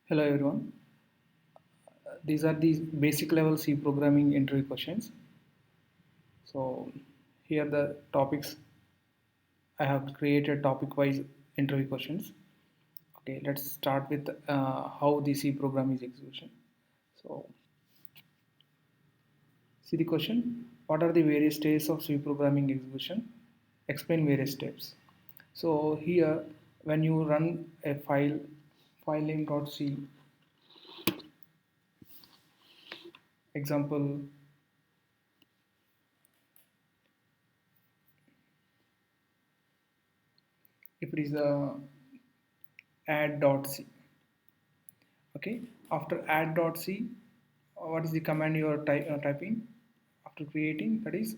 Hello everyone. These are the basic level C programming interview questions. So here the topics I have created topic wise interview questions. Okay, let's start with how the C program is execution. So see the question. What are the various stages of C programming execution? Explain various steps. So here when you run a file name.c example, if it is a add.c. Okay, after add.c, what is the command you are typing after creating? That is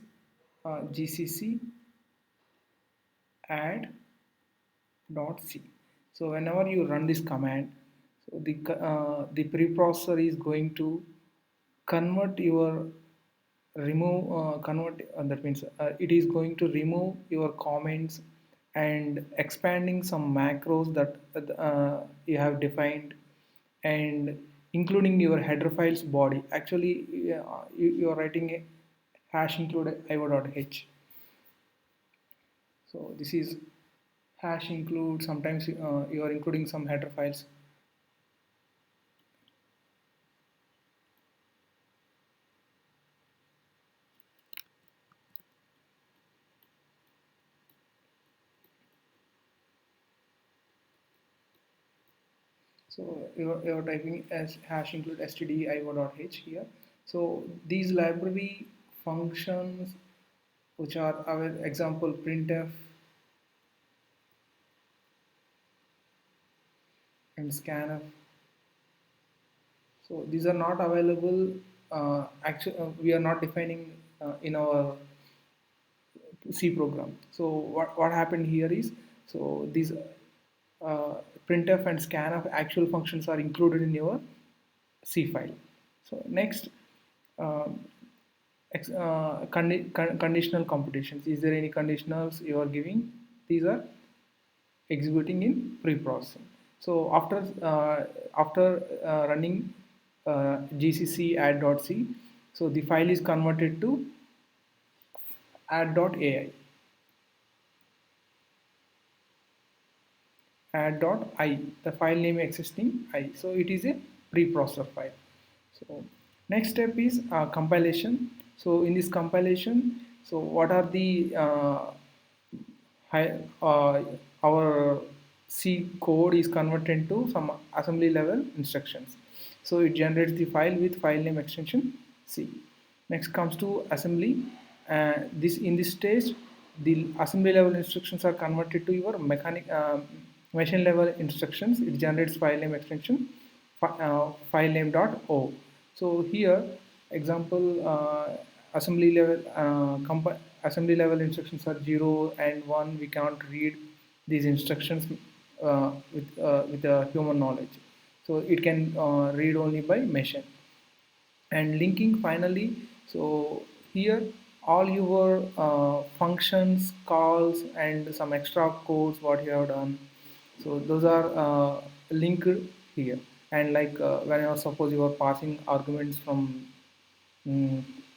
gcc add.c. So whenever you run this command, so the preprocessor is going to convert your remove convert that means it is going to remove your comments and expanding some macros that you have defined, and including your header files body. Actually you are writing a hash include io.h. So this is hash include. Sometimes you are including some header files. So you're typing as hash include stdio.h here. So these library functions which are our example printf and scanf. So these are not available. Actually, we are not defining in our C program. So what happened here is, so these printf and scanf actual functions are included in your C file. So next, um, conditional computations. Is there any conditionals you are giving? These are executing in pre-processing. So after running gcc add.c, so the file is converted to add.ai, add.i, the file name existing I. So it is a preprocessor file. So next step is compilation. So in this compilation, so what are the high, our C code is converted to some assembly level instructions. So it generates the file with file name extension C. Next comes to assembly. This in this stage, the assembly level instructions are converted to your machine level instructions. It generates file name extension file name dot o. So here example assembly level instructions are 0 and 1. We can't read these instructions with a human knowledge, so it can read only by machine. And linking finally, so here all your functions calls and some extra codes what you have done, so those are linked here. And like when you suppose you are passing arguments from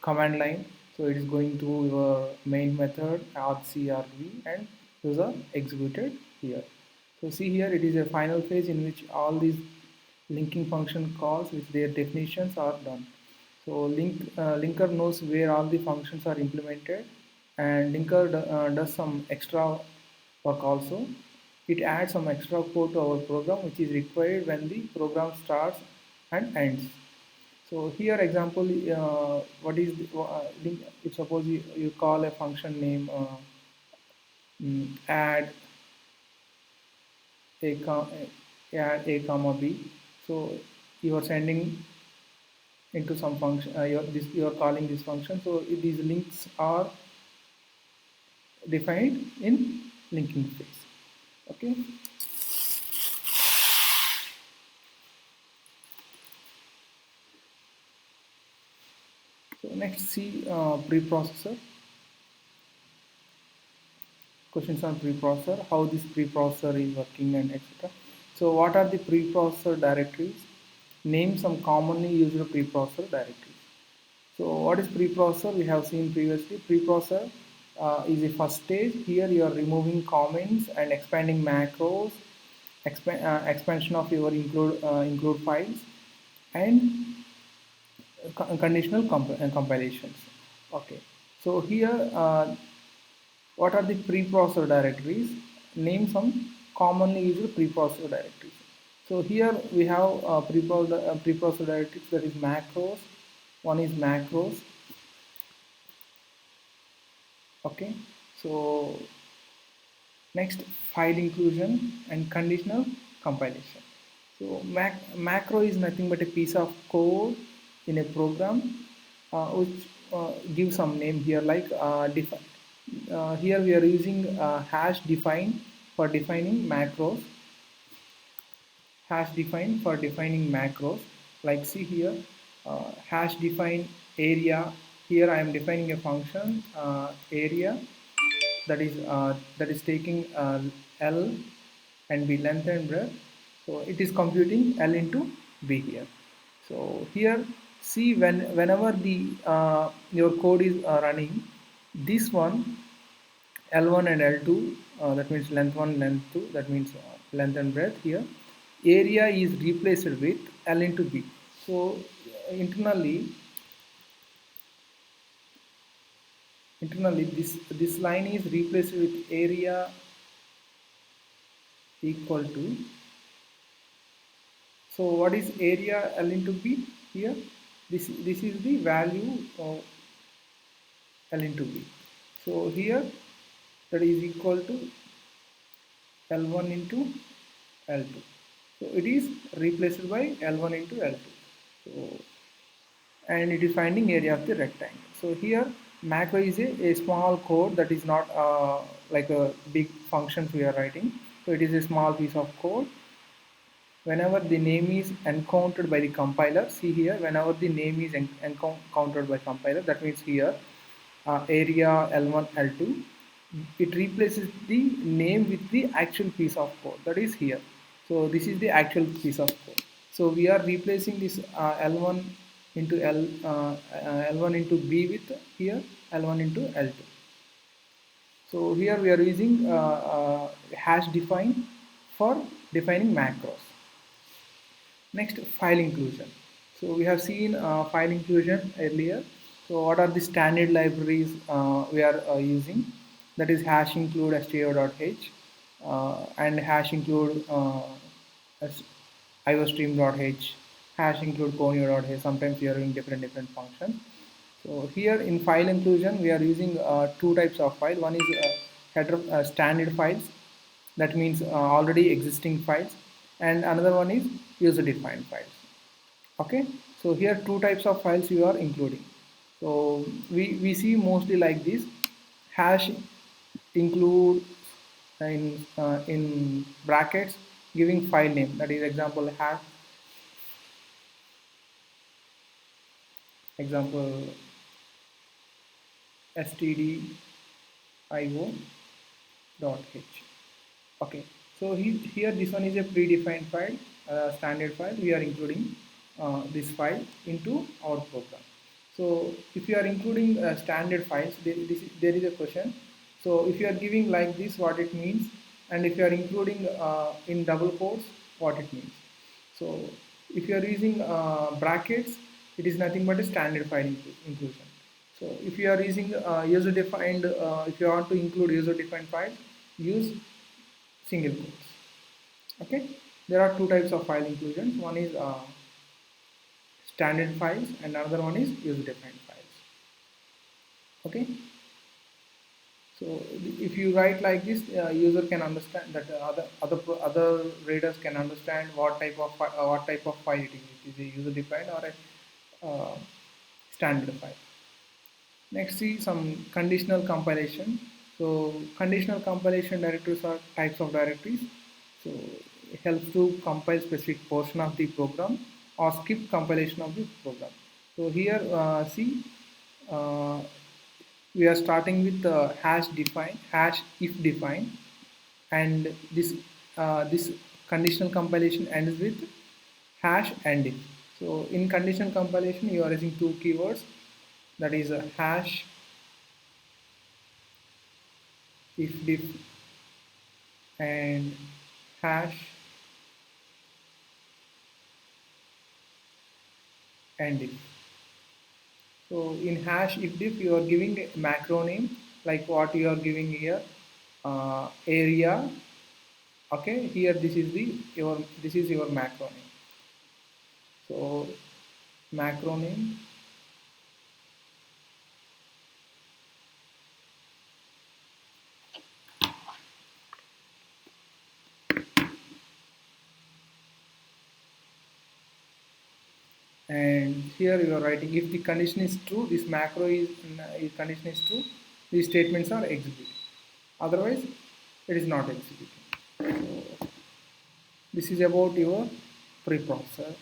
command line, so it is going to your main method argv, and those are executed here. So see here, it is a final phase in which all these linking function calls with their definitions are done. So linker knows where all the functions are implemented, and linker does some extra work also. It adds some extra code to our program which is required when the program starts and ends. So here example, what is if suppose you call a function name add add a comma b. So you are sending into some function, you are calling this function. So these links are defined in linking phase. Okay. So next, see preprocessor. Questions on preprocessor, how this preprocessor is working and etc. So what are the preprocessor directories? Name some commonly used preprocessor directories. So what is preprocessor? We have seen previously. Preprocessor is the first stage. Here you are removing comments and expanding macros, expansion of your include files, and conditional compilations. Okay. So here, what are the preprocessor directories? Name some commonly used preprocessor directories. So here we have preprocessor directories, that is macros. One is macros. Okay. So next, file inclusion and conditional compilation. So macro is nothing but a piece of code in a program which gives some name here, like here we are using hash define for defining macros. Hash define for defining macros. Like see here, hash define area. Here I am defining a function area that is taking L and B, length and breadth. So it is computing L into B here. So here see, whenever the your code is running, this one L1 and L2, that means length 1, length 2, that means length and breadth here. Area is replaced with L into B. So internally this line is replaced with area equal to, so what is area L into B here? This is the value of L into B. So here that is equal to L1 into L2. So it is replaced by L1 into L2. So, and it is finding area of the rectangle. So here macro is a small code that is not like a big functions we are writing. So it is a small piece of code. Whenever the name is encountered by the compiler, see here, whenever the name is encountered by compiler, that means here area L1, L2, it replaces the name with the actual piece of code, that is here. So this is the actual piece of code. So we are replacing this L1 into L1 into B with here L1 into L2. So here we are using hash define for defining macros. Next, file inclusion. So we have seen file inclusion earlier. So what are the standard libraries we are using? That is hash include stio.h and hash include iostream.h, hash include conio.h. Sometimes we are using different functions. So here in file inclusion, we are using two types of file. One is header standard files, that means already existing files, and another one is user defined files. Okay, so here two types of files you are including. So we see mostly like this. Hash include in brackets giving file name, that is example hash example stdio.h. Okay, so here this one is a predefined file, standard file. We are including this file into our program. So if you are including standard files, there is a question. So if you are giving like this, what it means, and if you are including in double quotes, what it means. So if you are using brackets, it is nothing but a standard file inclusion. So if you are using user defined, if you want to include user defined files, use single quotes. Okay, there are two types of file inclusions. One is standard files and another one is user defined files. Okay, so if you write like this, user can understand that other readers can understand what type of file it is. It is a user defined or a standard file. Next, see some conditional compilation. So conditional compilation directories are types of directories. So it helps to compile specific portion of the program or skip compilation of the program. So here see uh, we are starting with the hash if define, and this conditional compilation ends with hash and if. So in conditional compilation you are using two keywords, that is a hash if diff and hash and if. So in hash if diff you are giving a macro name like what you are giving here, area. Okay, here this is your macro name. So macro name, and here you are writing if the condition is true, this macro is if condition is true, these statements are executed. Otherwise, it is not executing. So this is about your preprocessor.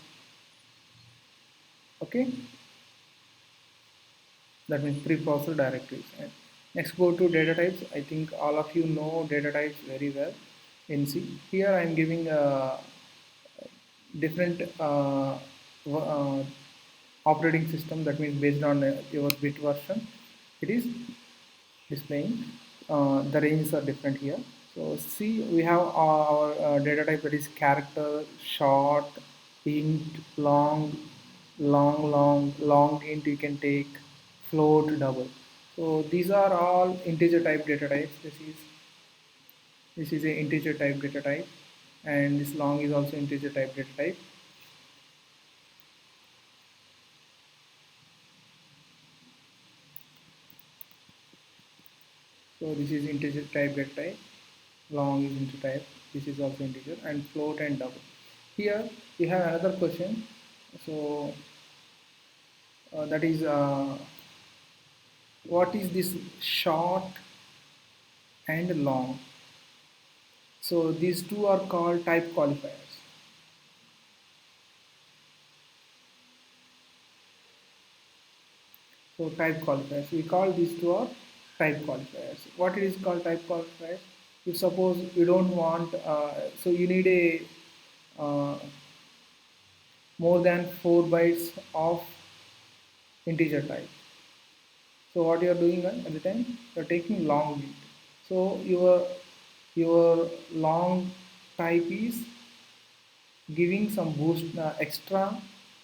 Okay, that means preprocessor directories. And next, go to data types. I think all of you know data types very well in C. Here I am giving different operating system, that means based on your bit version it is displaying. The ranges are different here. So see, we have our data type, that is character, short, int, long, long int you can take, float, double. So these are all integer type data types. This is a integer type data type, and this long is also integer type data type. So this is integer type data type, long is integer type, this is also integer, and float and double. Here we have another question. So that is what is this short and long? So these two are called type qualifiers. So type qualifiers, we call these two are type qualifiers. What it is called type qualifiers? If suppose you don't want, so you need a more than 4 bytes of integer type. So what you are doing at the time, you are taking long bit. So your long type is giving some boost, extra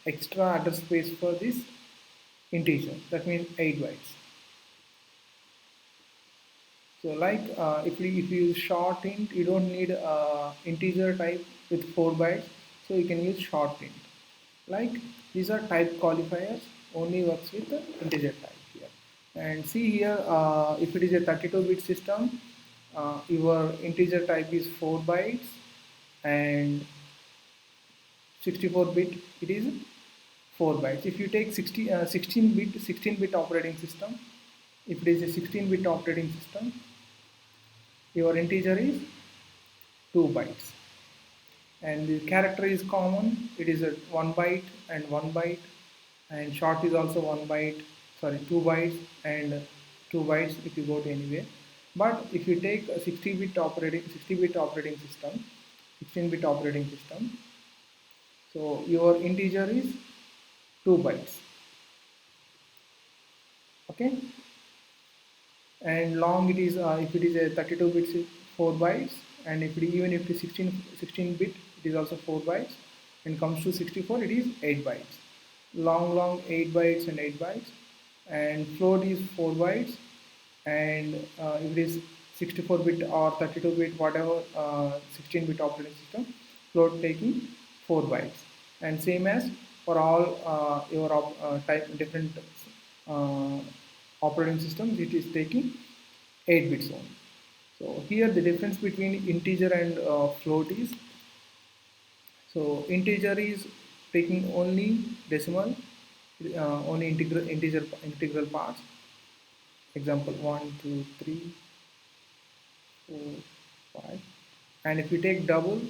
address space for this integer. That means 8 bytes. So like if you use short int, you don't need integer type with 4 bytes. So you can use short int. Like these are type qualifiers, only works with the integer type here. And see here, if it is a 32-bit system, your integer type is 4 bytes, and 64-bit it is 4 bytes. If you take 16-bit operating system, if it is a 16-bit operating system, your integer is 2 bytes, and the character is common, it is a 1 byte and 1 byte, and short is also 1 byte, sorry, 2 bytes and 2 bytes if you go to anywhere. But if you take a 60-bit operating system, 16-bit operating system, so your integer is 2 bytes. Okay, and long it is if it is a 32-bit 4 bytes, and if it, even if it is 16-bit it is also 4 bytes, and comes to 64 it is 8 bytes. Long 8 bytes and 8 bytes, and float is 4 bytes, and if it is 64-bit or 32-bit whatever 16-bit operating system, float taking 4 bytes, and same as for all your type different uh, operating systems, it is taking 8 bits only. So here the difference between integer and float is, so integer is taking only decimal, only integral parts. Example 1, 2, 3, 4, 5. And if you take double,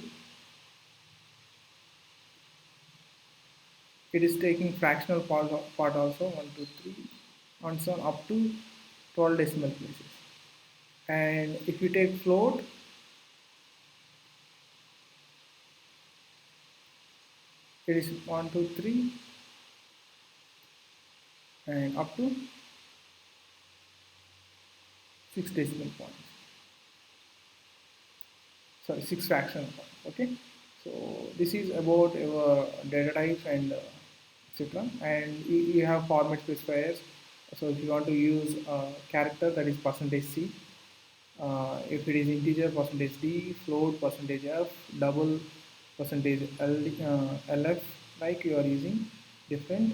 it is taking fractional part also, 1, 2, 3, and so on up to 12 decimal places. And if you take float, it is 1 2 3 and up to 6 decimal points, sorry, 6 fractional points. Okay, so this is about our data types and etc. And you have format specifiers. So if you want to use a character, that is percentage %c, if it is integer, percentage %d, float, percentage %f, double, percentage %lf, like you are using different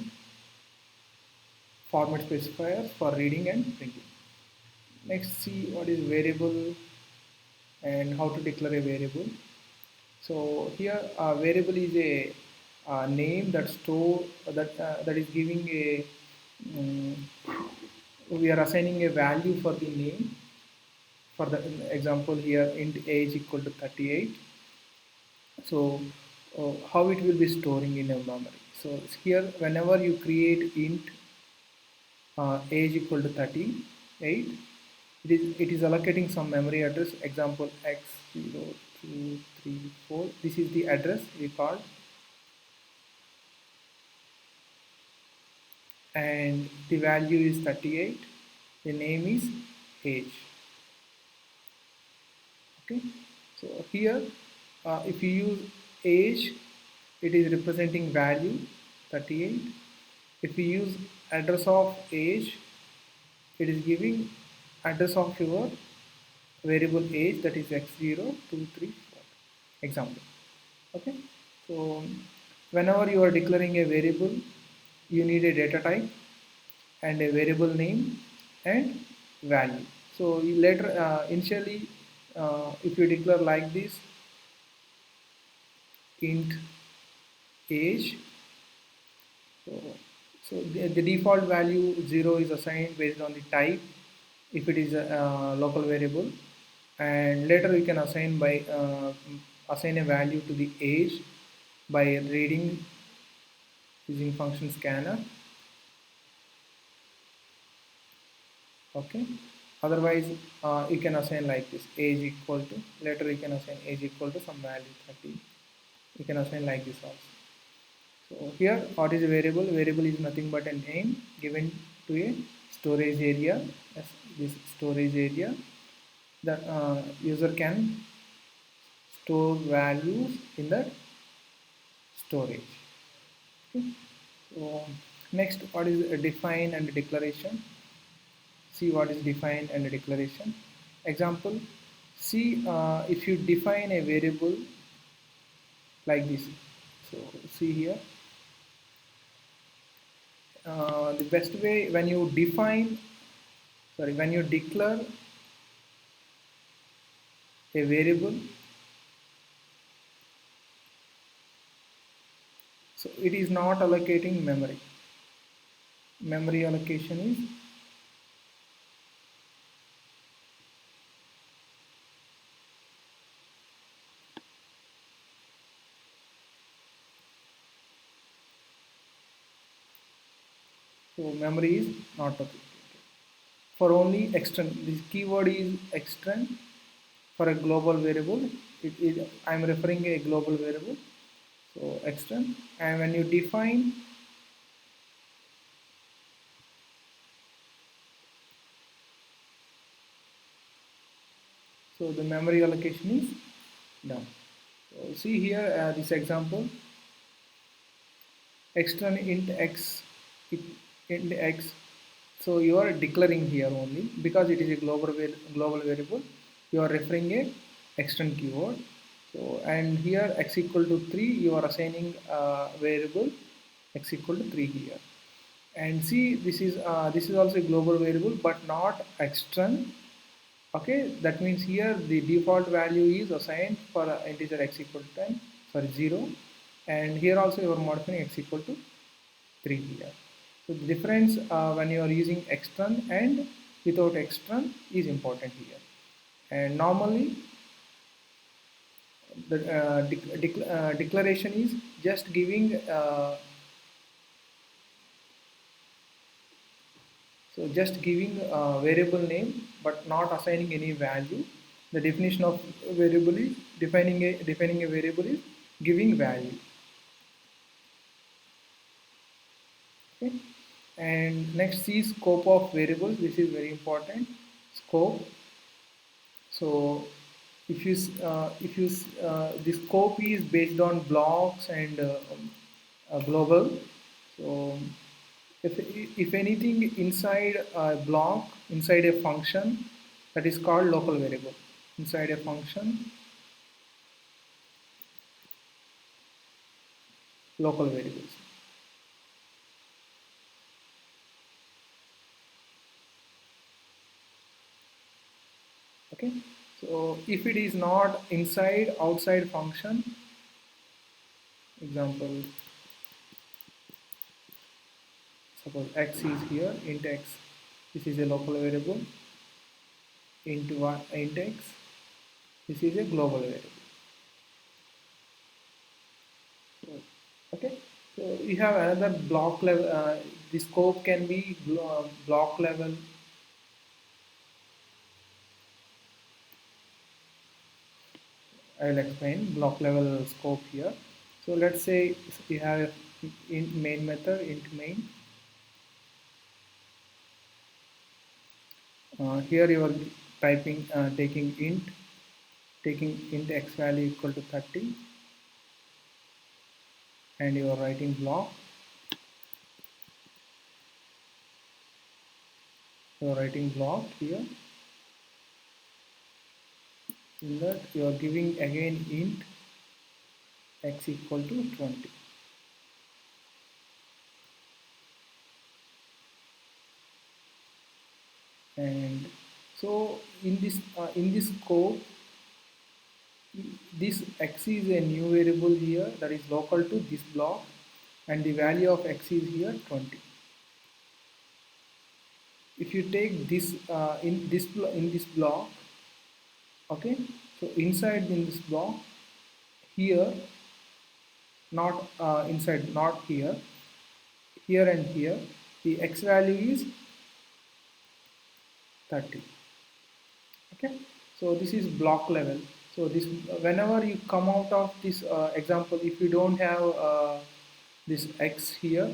format specifiers for reading and printing. Next, see what is variable and how to declare a variable. So here a variable is a name that that is giving a we are assigning a value for the name. For the example here, int age equal to 38. So how it will be storing in a memory. So here whenever you create int age equal to 38, it is allocating some memory address, example x0234. This is the address we called, and the value is 38, the name is age. Okay, so here if you use age, it is representing value 38. If you use address of age, it is giving address of your variable age, that is x0234, example. Okay, so whenever you are declaring a variable, you need a data type and a variable name and value. So you later initially if you declare like this, int age, so, the default value 0 is assigned based on the type if it is a local variable, and later we can assign by assign a value to the age by reading using function scanner. Okay, otherwise you can assign like this, age equal to, later you can assign age equal to some value 30. You can assign like this also. So here what is a variable? Variable is nothing but a name given to a storage area, as this storage area. The user can store values in that storage. Okay. So next, what is a define and a declaration? See what is define and a declaration. Example, see if you define a variable like this. So see here, the best way when you define, sorry, when you declare a variable, so it is not allocating memory. Memory allocation is so memory is not allocated for only extend. This keyword is extend for a global variable. I am referring a global variable. So extend, and when you define, so the memory allocation is done. So see here this example, extend int x, int x. So you are declaring here only because it is a global variable. You are referring a extend keyword. So and here x equal to 3, you are assigning variable x equal to 3 here. And see, this is also a global variable but not extend. Okay, that means here the default value is assigned for integer x equal to 10, sorry 0, and here also you are modifying x equal to 3 here. So the difference when you are using extern and without extern is important here. And normally the declaration is just giving so just giving a variable name but not assigning any value. The definition of variable is defining a variable is giving value. Okay. And next see scope of variables. This is very important. Scope. So if you the scope is based on blocks and global. So if if anything inside a block, inside a function, that is called local variable. Inside a function, local variables. Okay. So if it is not inside outside function, example, suppose x is here, int x, this is a local variable, int x, this is a global variable. Okay, so we have another block level. The scope can be block level. I will explain block level scope here. So let's say we have in main method int main. Here you are typing taking int x value equal to 30, and you are writing block. You are writing block here. In that you are giving again int x equal to 20. And so in this scope, this x is a new variable here that is local to this block, and the value of x is here 20. If you take this in this block, okay, so inside in this block here, not inside, not here, here and here, the x value is 30. Okay, so this is block level. So this, whenever you come out of this example, if you don't have this x here,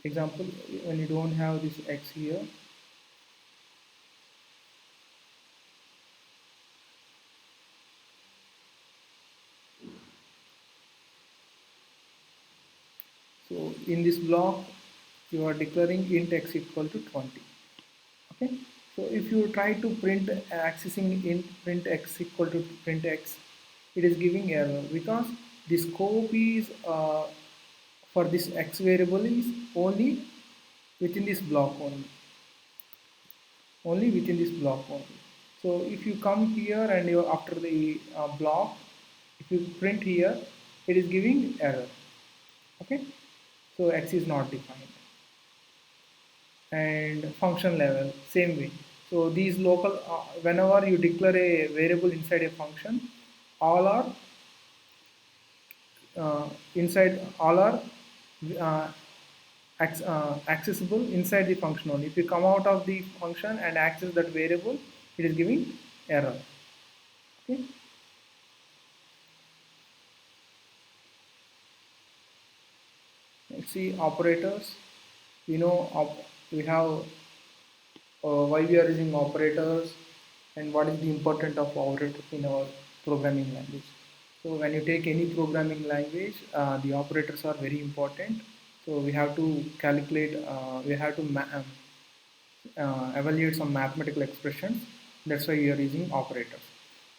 example, when you don't have this x here, so in this block you are declaring int x equal to 20. Okay, so if you try to print accessing int print x equal to print x, it is giving error because the scope is for this x variable is only within this block only within this block only. So if you come here and you after the block, if you print here, it is giving error. Okay, so x is not defined. And function level same way. So these local whenever you declare a variable inside a function, all are inside all are uh, accessible inside the function only. If you come out of the function and access that variable, it is giving error. Okay. Let's see operators. We know we have why we are using operators and what is the importance of operators in our programming language. So when you take any programming language, the operators are very important. So we have to calculate, we have to evaluate some mathematical expressions. That's why we are using operators.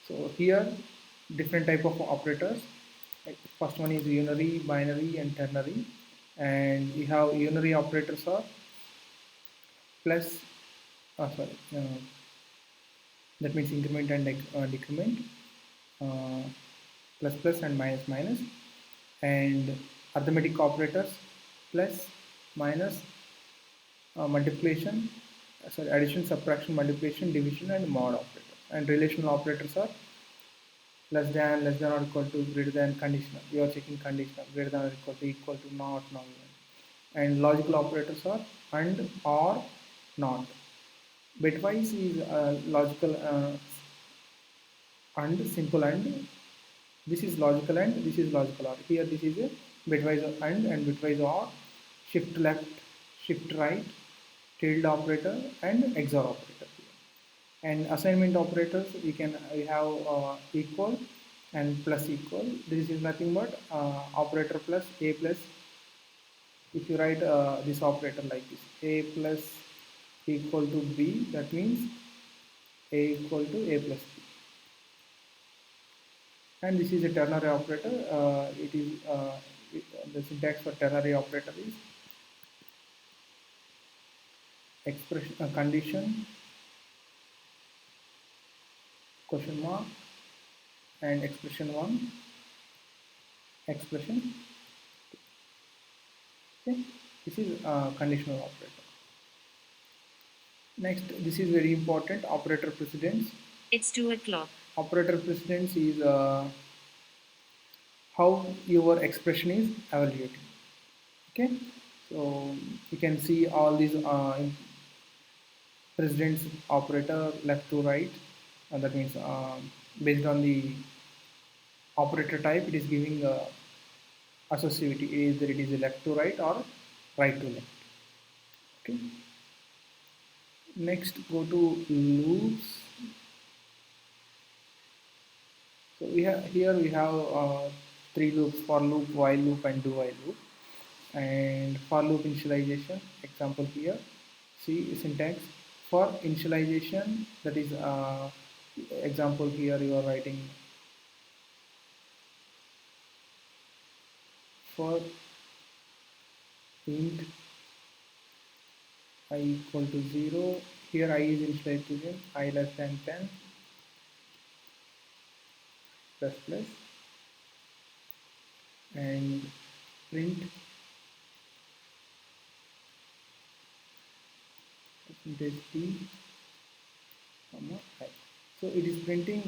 So here different type of operators. Like first one is unary, binary, and ternary. And we have unary operators are plus, sorry, that means increment and decrement, uh, plus plus and minus minus, and arithmetic operators plus, minus, multiplication, sorry, addition, subtraction, multiplication, division, and mod operators. And relational operators are less than or equal to, greater than, conditional. We are checking conditional, greater than or equal to, not, not. And logical operators are and, or, not. Bitwise is logical and, simple and. This is logical and this is logical or. Here this is a bitwise and bitwise OR, shift left, shift right, tilde operator, and XOR operator. And assignment operators, we have equal and plus equal. This is nothing but operator plus a plus. If you write this operator like this, a plus equal to b, that means a equal to a plus b. And this is a ternary operator. The syntax for ternary operator is expression condition question mark and expression 1 expression 2. Okay, this is conditional operator. Next, this is very important, operator precedence. It's 2 o'clock. Operator precedence is how your expression is evaluating. Okay, so you can see all these precedence operator left to right, and that means based on the operator type, it is giving associativity, either it is left to right or right to left. Okay, next go to loops. So we have here we have three loops: for loop, while loop, and do while loop. And for loop initialization, example here, see syntax for initialization, that is example here you are writing for int I equal to 0. Here I is initialized to them, I less than 10 plus plus, and print percentage t comma I. So it is printing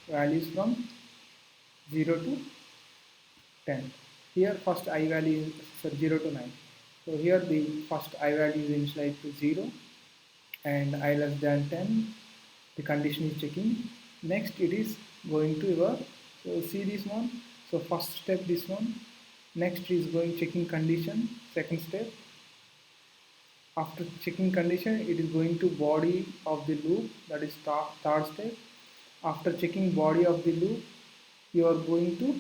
values from 0 to 10. Here first I value is 0 to 9. So here the first I value is initialized to 0 and I less than 10. The condition is checking. Next it is going to your, so see this one. So first step this one. Next is going checking condition. Second step. After checking condition, it is going to body of the loop, that is third step. After checking body of the loop, you are going to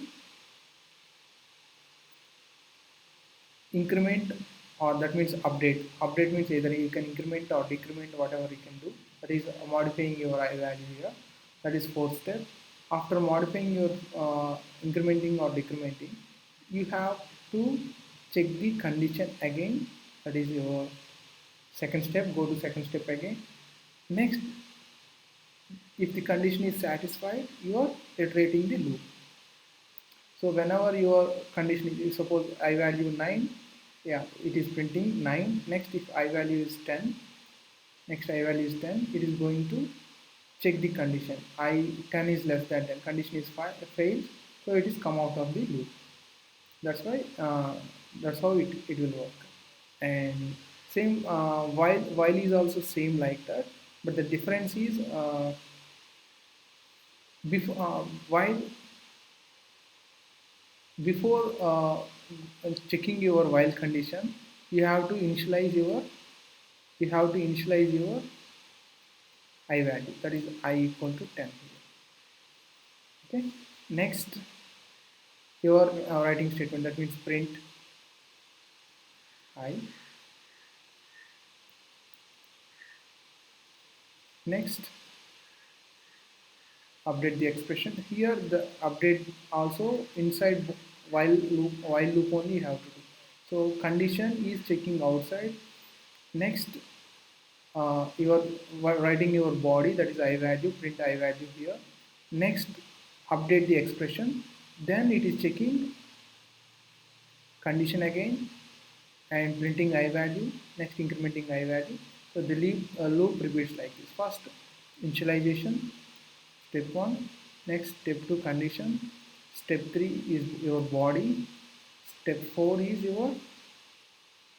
increment, or that means update. Update means either you can increment or decrement, whatever you can do. That is modifying your I value here. That is fourth step. After modifying your incrementing or decrementing, you have to check the condition again. That is your second step. Go to second step again. Next, if the condition is satisfied, you are iterating the loop. So whenever your condition is, suppose I value 9, yeah, it is printing 9. Next, if I value is 10, next I value is 10, it is going to check the condition. I 10 is less than 10, condition is failed, so it is come out of the loop. That's why that's how it will work. And same while is also same like that, but the difference is before checking your while condition, you have to initialize your I value, that is I equal to 10. Okay, next your writing statement, that means print I. Next, update the expression. Here the update also inside while loop only you have to do. So condition is checking outside. Next, you are writing your body, that is I value, print I value here. Next, update the expression. Then it is checking condition again and printing I value. Next, incrementing I value. So the loop repeats like this. First, initialization, step 1. Next, step 2, condition. Step 3 is your body. Step 4 is your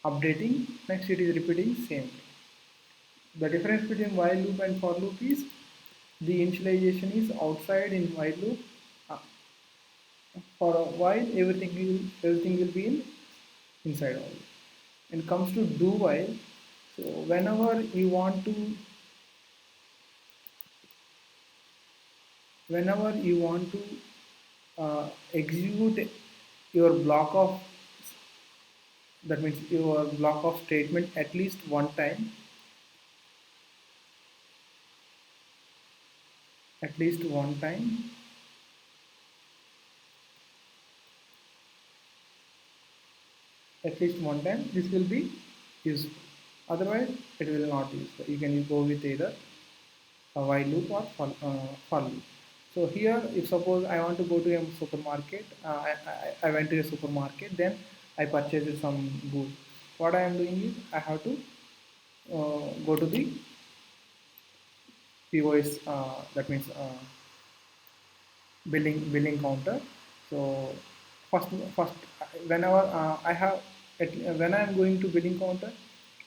updating. Next, it is repeating same. The difference between while loop and for loop is the initialization is outside in while loop, For a while, everything will be in inside only. And comes to do while, so whenever you want to execute your block of that means your block of statement at least one time this will be useful, otherwise it will not useful. You can go with either a while loop or for loop. So here, if suppose I want to go to a supermarket, I went to a supermarket, then I purchased some goods. What I am doing is I have to go to the POS, that means billing counter. So first whenever when I am going to billing counter,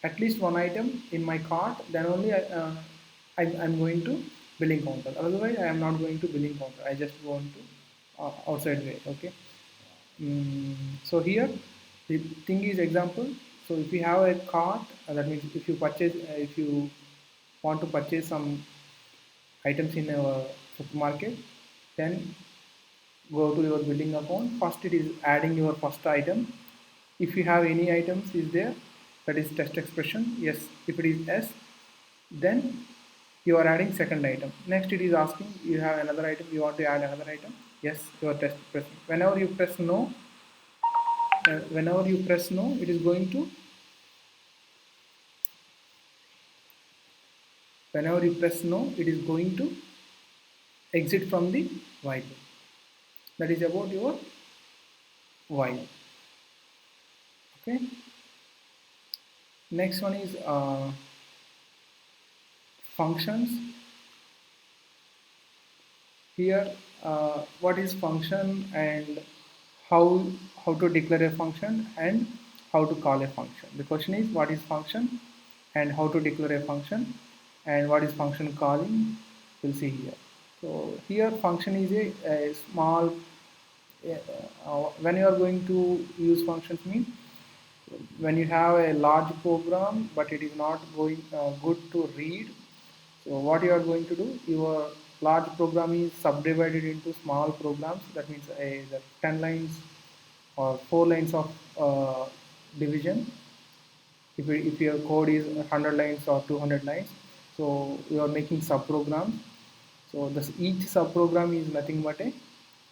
at least one item in my cart, then only I'm going to billing counter. Otherwise, I am not going to billing counter. I just go on to outside way. Okay. So here the thing is example. So if you have a cart, that means if you want to purchase some items in a supermarket, then go to your billing account. First, it is adding your first item. If you have any items is there, that is test expression. Yes, if it is yes, then you are adding second item. Next, it is asking you have another item. You want to add another item. Yes, you are test expression. Whenever you press no, it is going to exit from the while loop. That is about your while. Okay. Next one is functions. Here, what is function and how how to declare a function and how to call a function. The question is what is function and how to declare a function and what is function calling. We'll see here. So here function is a small. When you are going to use functions mean when you have a large program but it is not going good to read. So what you are going to do, your large program is subdivided into small programs. That means the 10 lines or 4 lines of division. If your code is 100 lines or 200 lines, so you are making subprograms. So this each subprogram is nothing but a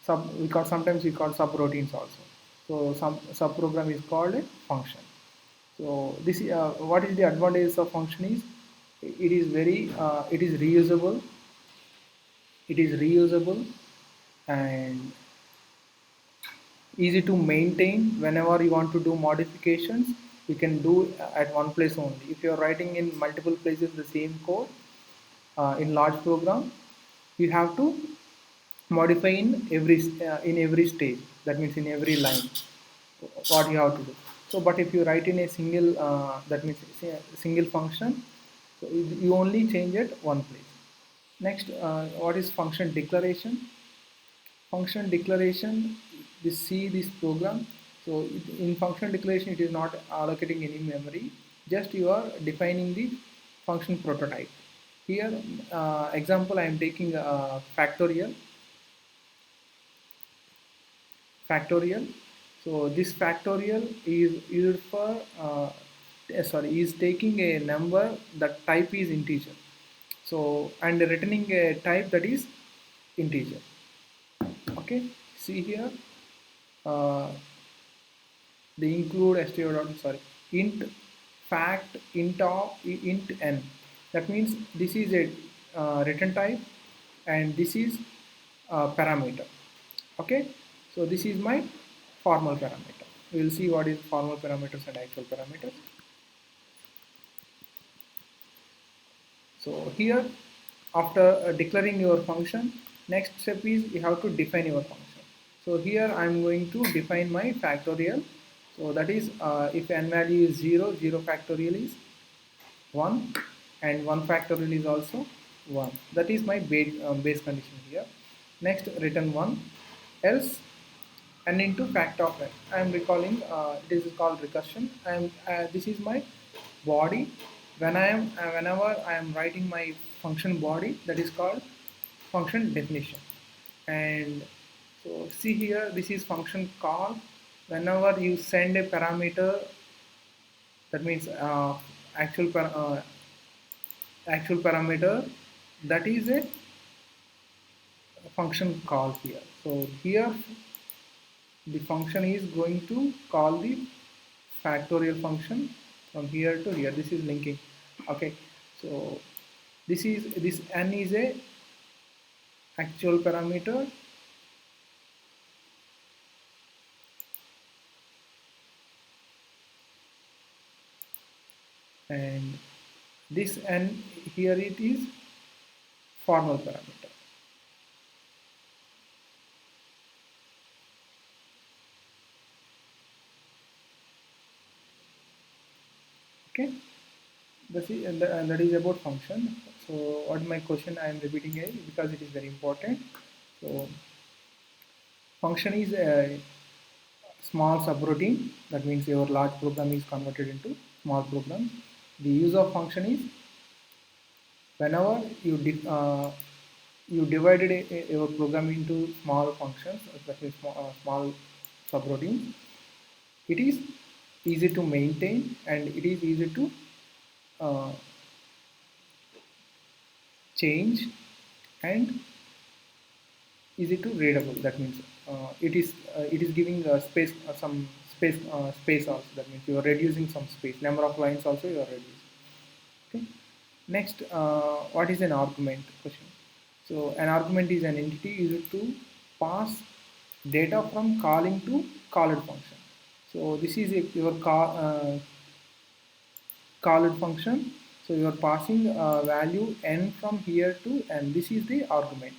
sometimes we call subroutines also. So some subprogram is called a function. So this what is the advantage of function is it is reusable. It is reusable and easy to maintain. Whenever you want to do modifications, you can do at one place only. If you are writing in multiple places the same code in large program, you have to modify in every stage. That means in every line what you have to do. So but if you write in a single that means single function, so you only change it one place. Next, what is function declaration? Function declaration, this program. So in function declaration, it is not allocating any memory, just you are defining the function prototype. Here, example, I am taking factorial. So this factorial is used for is taking a number that type is integer. So and returning a type that is integer. Okay, see here, uh, they include int fact int n. That means this is a return type and this is a parameter. Okay, so this is my formal parameter. We will see what is formal parameters and actual parameters. So here, after declaring your function, next step is you have to define your function. So here I am going to define my factorial. So that is if n value is 0, 0 factorial is 1 and 1 factorial is also 1. That is my base condition here. Next, return 1, else n into factor of n. I am recalling, this is called recursion. This is my body. Whenever I am writing my function body, that is called function definition. And so see here, this is function call. Whenever you send a parameter, that means actual actual parameter, that is a function call here. So here the function is going to call the factorial function from here to here. This is linking. Okay, so this n is a actual parameter, and this n here it is formal parameter. Okay, that is about function. So what my question I am repeating it because it is very important. So function is a small subroutine. That means your large program is converted into small program. The use of function is whenever you divided your program into small functions, especially small subroutines, it is easy to maintain and it is easy to uh, change and easy to readable. That means it is giving space, some space also. That means you are reducing some space, number of lines also you are reducing. Okay. Next, what is an argument question? So an argument is an entity used to pass data from calling to called function. So this is your called function. So you are passing value n from here to n. This is the argument.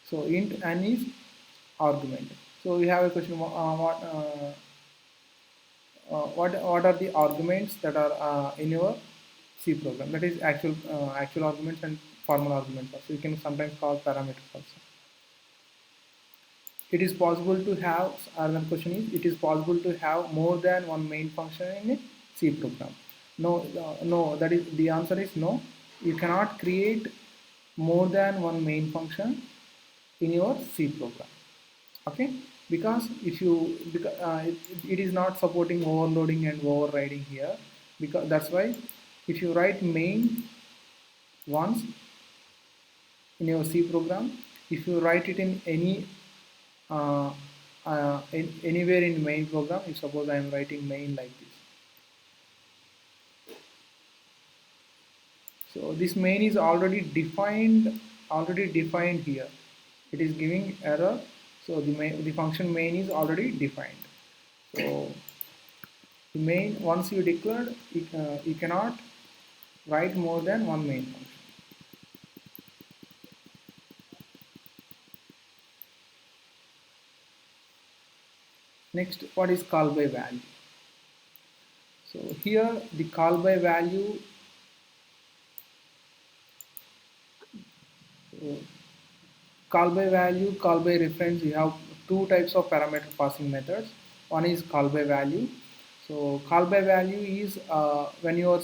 So int n is argument. So we have a question. What are the arguments that are in your C program? That is actual arguments and formal arguments. Also, you can sometimes call parameters also. It is possible to have, another question is, it is possible to have more than one main function in a C program. No, no, that is, the answer is no. You cannot create more than one main function in your C program. Okay, because if you, it is not supporting overloading and overriding here, because that's why if you write main once in your C program, if you write it in any anywhere in main program, if suppose I am writing main like this, so this main is already defined here, it is giving error. So the function main is already defined. So the main, once you declared, you cannot write more than one main function. Next, what is call by value? So here the call by value, uh, call by value, call by reference, you have two types of parameter passing methods. One is call by value. So call by value is when you are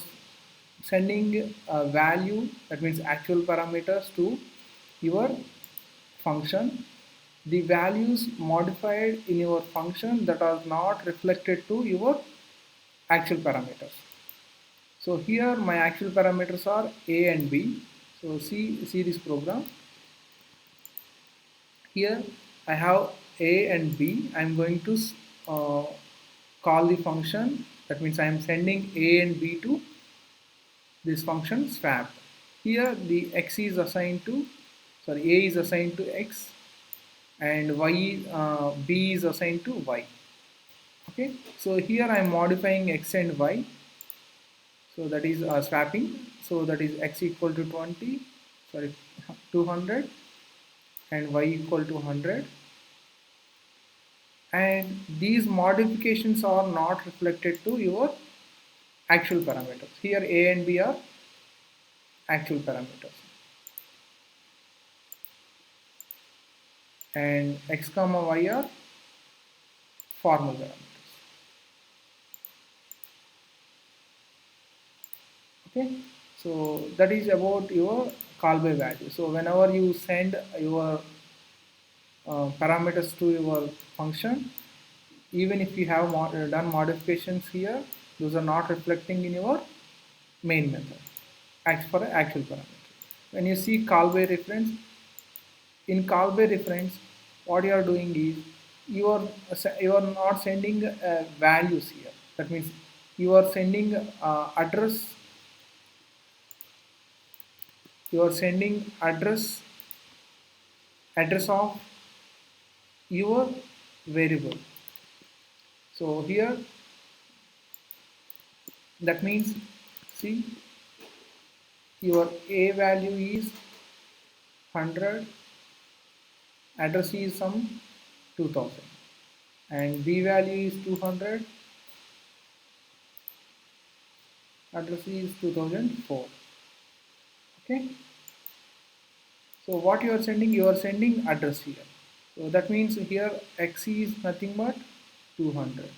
sending a value, that means actual parameters to your function, the values modified in your function that are not reflected to your actual parameters. So here my actual parameters are a and b. So see this program. Here I have a and b. I am going to uh, call the function. That means I am sending a and b to this function swap. Here the x is assigned to, sorry, a is assigned to x and b is assigned to y. Okay, so here I am modifying x and y. So that is swapping. So that is x equal to 20, sorry, 200 and y equal to 100. And these modifications are not reflected to your actual parameters. Here a and b are actual parameters. And x comma y are formal parameters. Okay, so that is about your call by value. So whenever you send your parameters to your function, even if you have done modifications here, those are not reflecting in your main method for an actual parameter. When you see call by reference, in call by reference, what you are doing is you are not sending values here. That means you are sending address of your variable. So here that means, see, your a value is 100, address is some 2000, and b value is 200, address is 2004. Okay, so what you are sending address here. So that means here x is nothing but 200,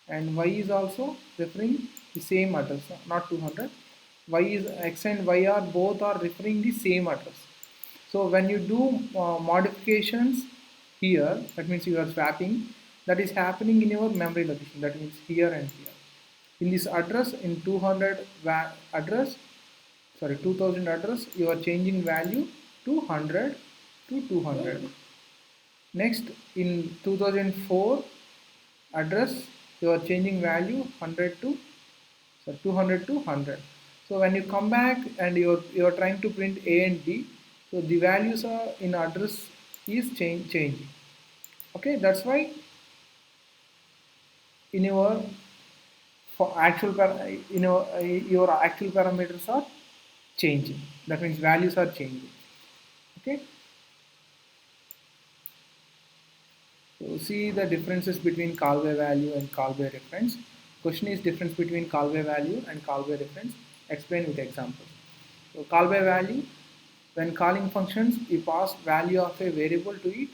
and y is also referring the same address, not 200. Y is x and y are both are referring the same address. So when you do modifications here, that means you are swapping, that is happening in your memory location, that means here and here. In this address, in 200 address, sorry, 2000 address, you are changing value to 100 to 200. Next, in 2004 address, you are changing value 100 to, so 200 to 100. So when you come back and you're trying to print A and B, so the values are in address is changing. Okay, that's why in your for actual your actual parameters are changing. That means values are changing. Okay, so see the differences between call by value and call by reference. Question is difference between call by value and call by reference. Explain with examples. So call by value, when calling functions, you pass value of a variable to it.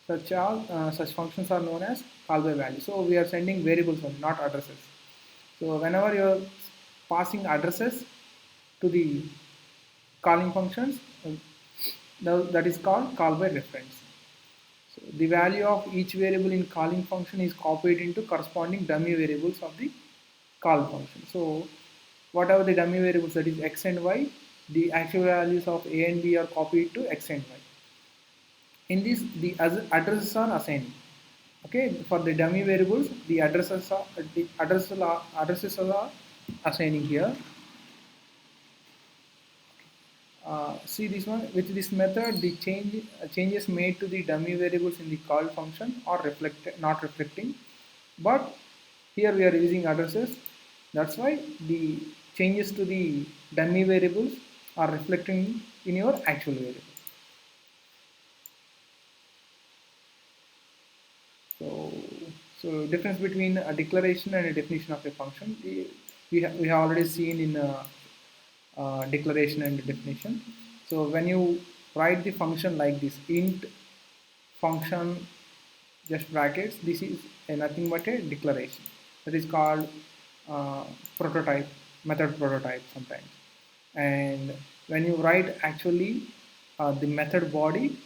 Such functions are known as call by value. So we are sending variables only, not addresses. So whenever you are passing addresses to the calling functions, that is called call by reference. So the value of each variable in calling function is copied into corresponding dummy variables of the call function. So whatever the dummy variables, that is x and y, the actual values of a and b are copied to x and y. In this, the addresses are assigned. Okay, for the dummy variables, the addresses are assigning here. See this one, with this method the changes made to the dummy variables in the call function are not reflecting, but here we are using addresses, that's why the changes to the dummy variables are reflecting in your actual variable. So difference between a declaration and a definition of a function, we have already seen in declaration and definition. So when you write the function like this, int function just brackets, this is nothing but a declaration, that is called prototype, method prototype sometimes. And when you write actually the method body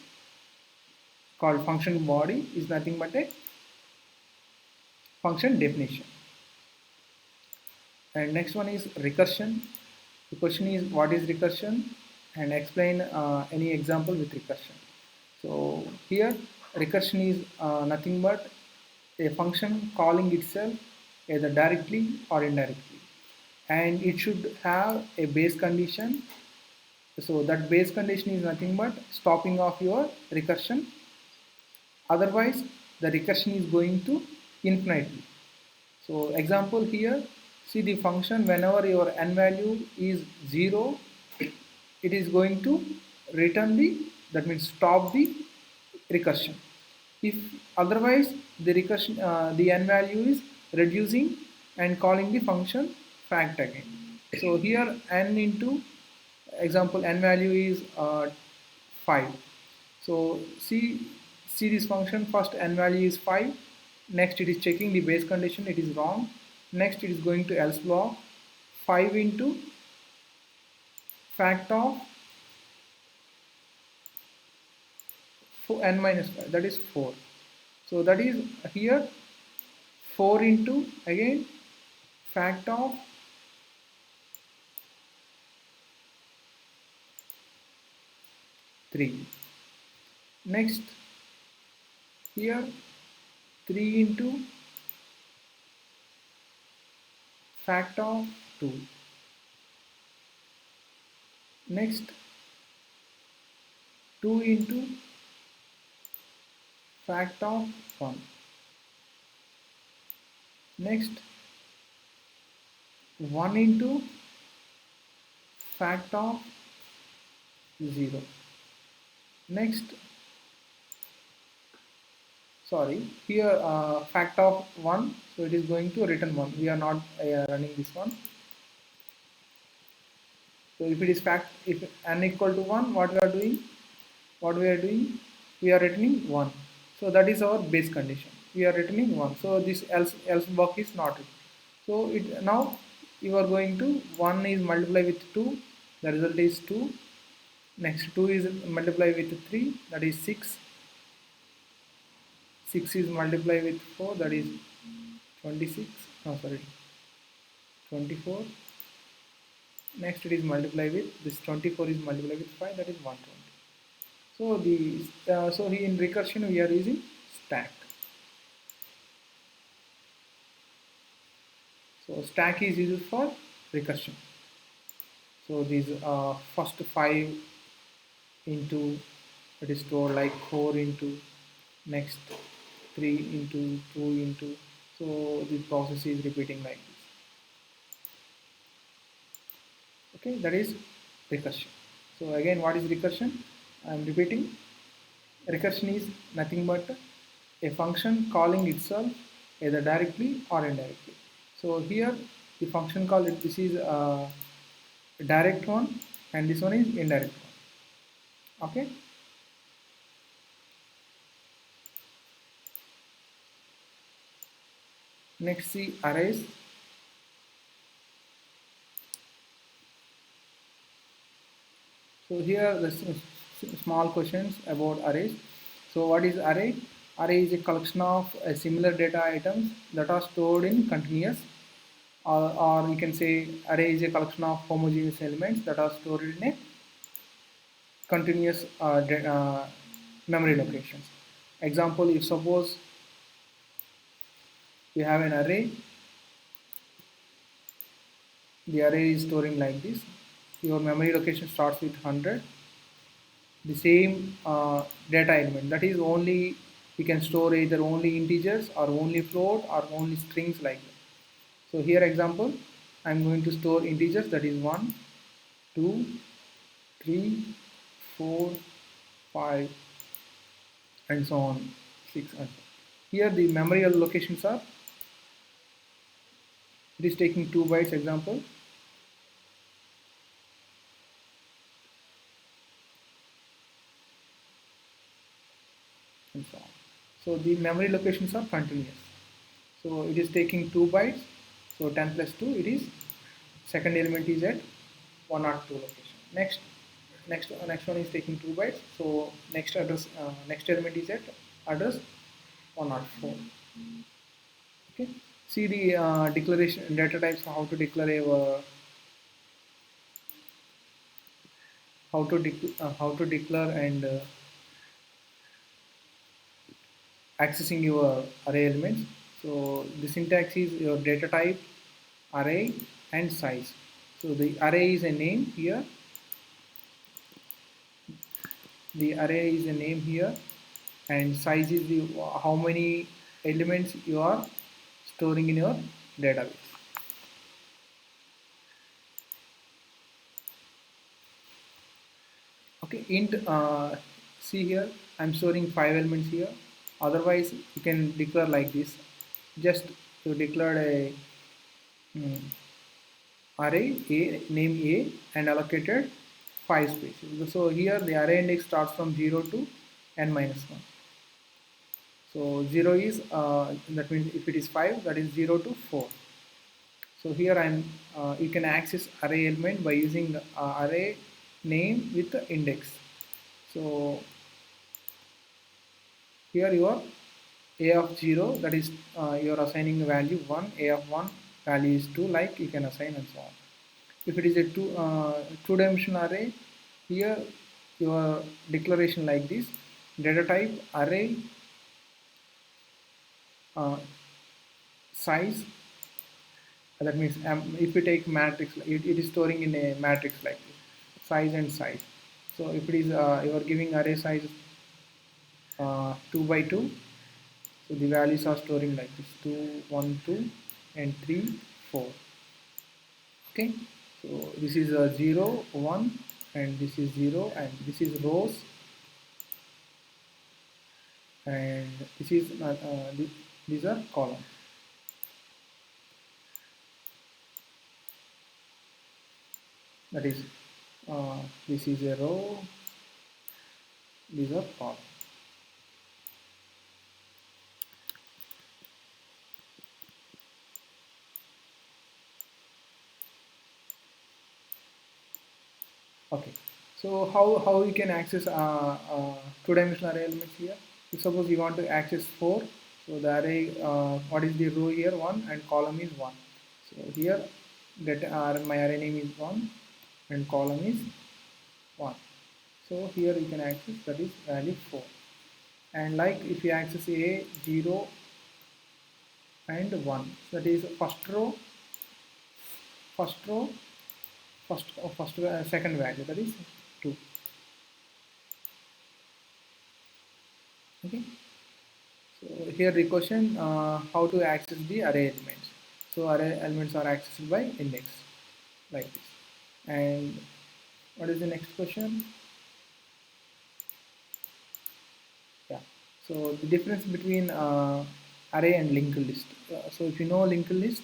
called function body is nothing but a function definition. And next one is recursion. The question is what is recursion, and explain any example with recursion. So here recursion is nothing but a function calling itself either directly or indirectly, and it should have a base condition. So that base condition is nothing but stopping of your recursion, otherwise the recursion is going to infinitely. So example here, see the function, whenever your n value is 0, it is going to return the, that means stop the recursion. If otherwise the recursion, the n value is reducing and calling the function fact again. So here n into, example n value is 5. So see see this function, first n value is 5, next it is checking the base condition, it is wrong, next it is going to else block, 5 into fact of n minus 5, that is 4. So that is here 4 into again fact of 3. Next here 3 into fact of 2. Next 2 into fact of 1. Next 1 into fact of 0. Next, sorry, here fact of 1, so it is going to return 1. We are not running this one. So if it is fact, if n equal to 1, what we are doing? We are returning 1. So that is our base condition. We are returning 1. So this else block is not it. So it now you are going to 1 is multiplied with 2, the result is 2. Next 2 is multiplied with 3, that is 6. 6 is multiplied with 4, that is 26. No, sorry, 24. Next it is multiplied with this 24 is multiplied with 5, that is 120. So in recursion we are using stack. So stack is used for recursion. So these first 5 into, it is stored like 4 into, next 3 into, 2 into, so the process is repeating like this. Okay, that is recursion. So again, what is recursion? I am repeating. Recursion is nothing but a function calling itself either directly or indirectly. So here the function call, this is a direct one and this one is indirect one. Okay. Next, see arrays. So here the small questions about arrays. So what is array? Array is a collection of similar data items that are stored in continuous, or you can say array is a collection of homogeneous elements that are stored in a continuous memory locations. Example, if suppose you have an array, the array is storing like this. Your memory location starts with 100. The same data element, that is only, we can store either only integers or only float or only strings like that. So here example, I'm going to store integers, that is 1, 2, 3, 4, 5 and so on, 6 and so on. Here the memory allocations are, it is taking 2 bytes example. And so on. So the memory locations are continuous. So it is taking 2 bytes. So 10 plus 2, it is second element is at 102 location. Next one is taking 2 bytes. So next address, next element is at address 104. Okay. See the declaration data types, how to declare a how to declare and accessing your array elements. So the syntax is your data type, array and size. So the array is a name here. The array is a name here, and size is the how many elements you are storing in your database. Okay, int, see here I'm storing 5 elements here. Otherwise you can declare like this, just you declared a array a name a and allocated 5 spaces. So here the array index starts from 0 to n minus 1. So 0 is, that means if it is 5, that is 0 to 4. So here you can access array element by using array name with the index. So here your a of 0, that is you are assigning a value 1, a of 1 value is 2, like you can assign and so on. If it is a two-dimensional array, here your declaration like this: data type array, uh, size. That means if you take matrix, it is storing in a matrix like this, size and size. So if it is you are giving array size 2 by 2, so the values are storing like this: 2, 1, 2, and 3, 4. Okay, so this is a 0, 1, and this is 0, and this is rows, and this is these are columns. That is, this is a row, these are columns. Okay, so how you can access two-dimensional array elements here? If suppose you want to access 4, so the array, what is the row here? 1, and column is 1. So here my array name is 1 and column is 1. So here you can access, that is value 4. And like if you access a 0 and 1, that is first row, second value, that is 2. Okay, so here the question, how to access the array elements. So array elements are accessed by index like this. And what is the next question? Yeah, so the difference between array and linked list. So if you know linked list,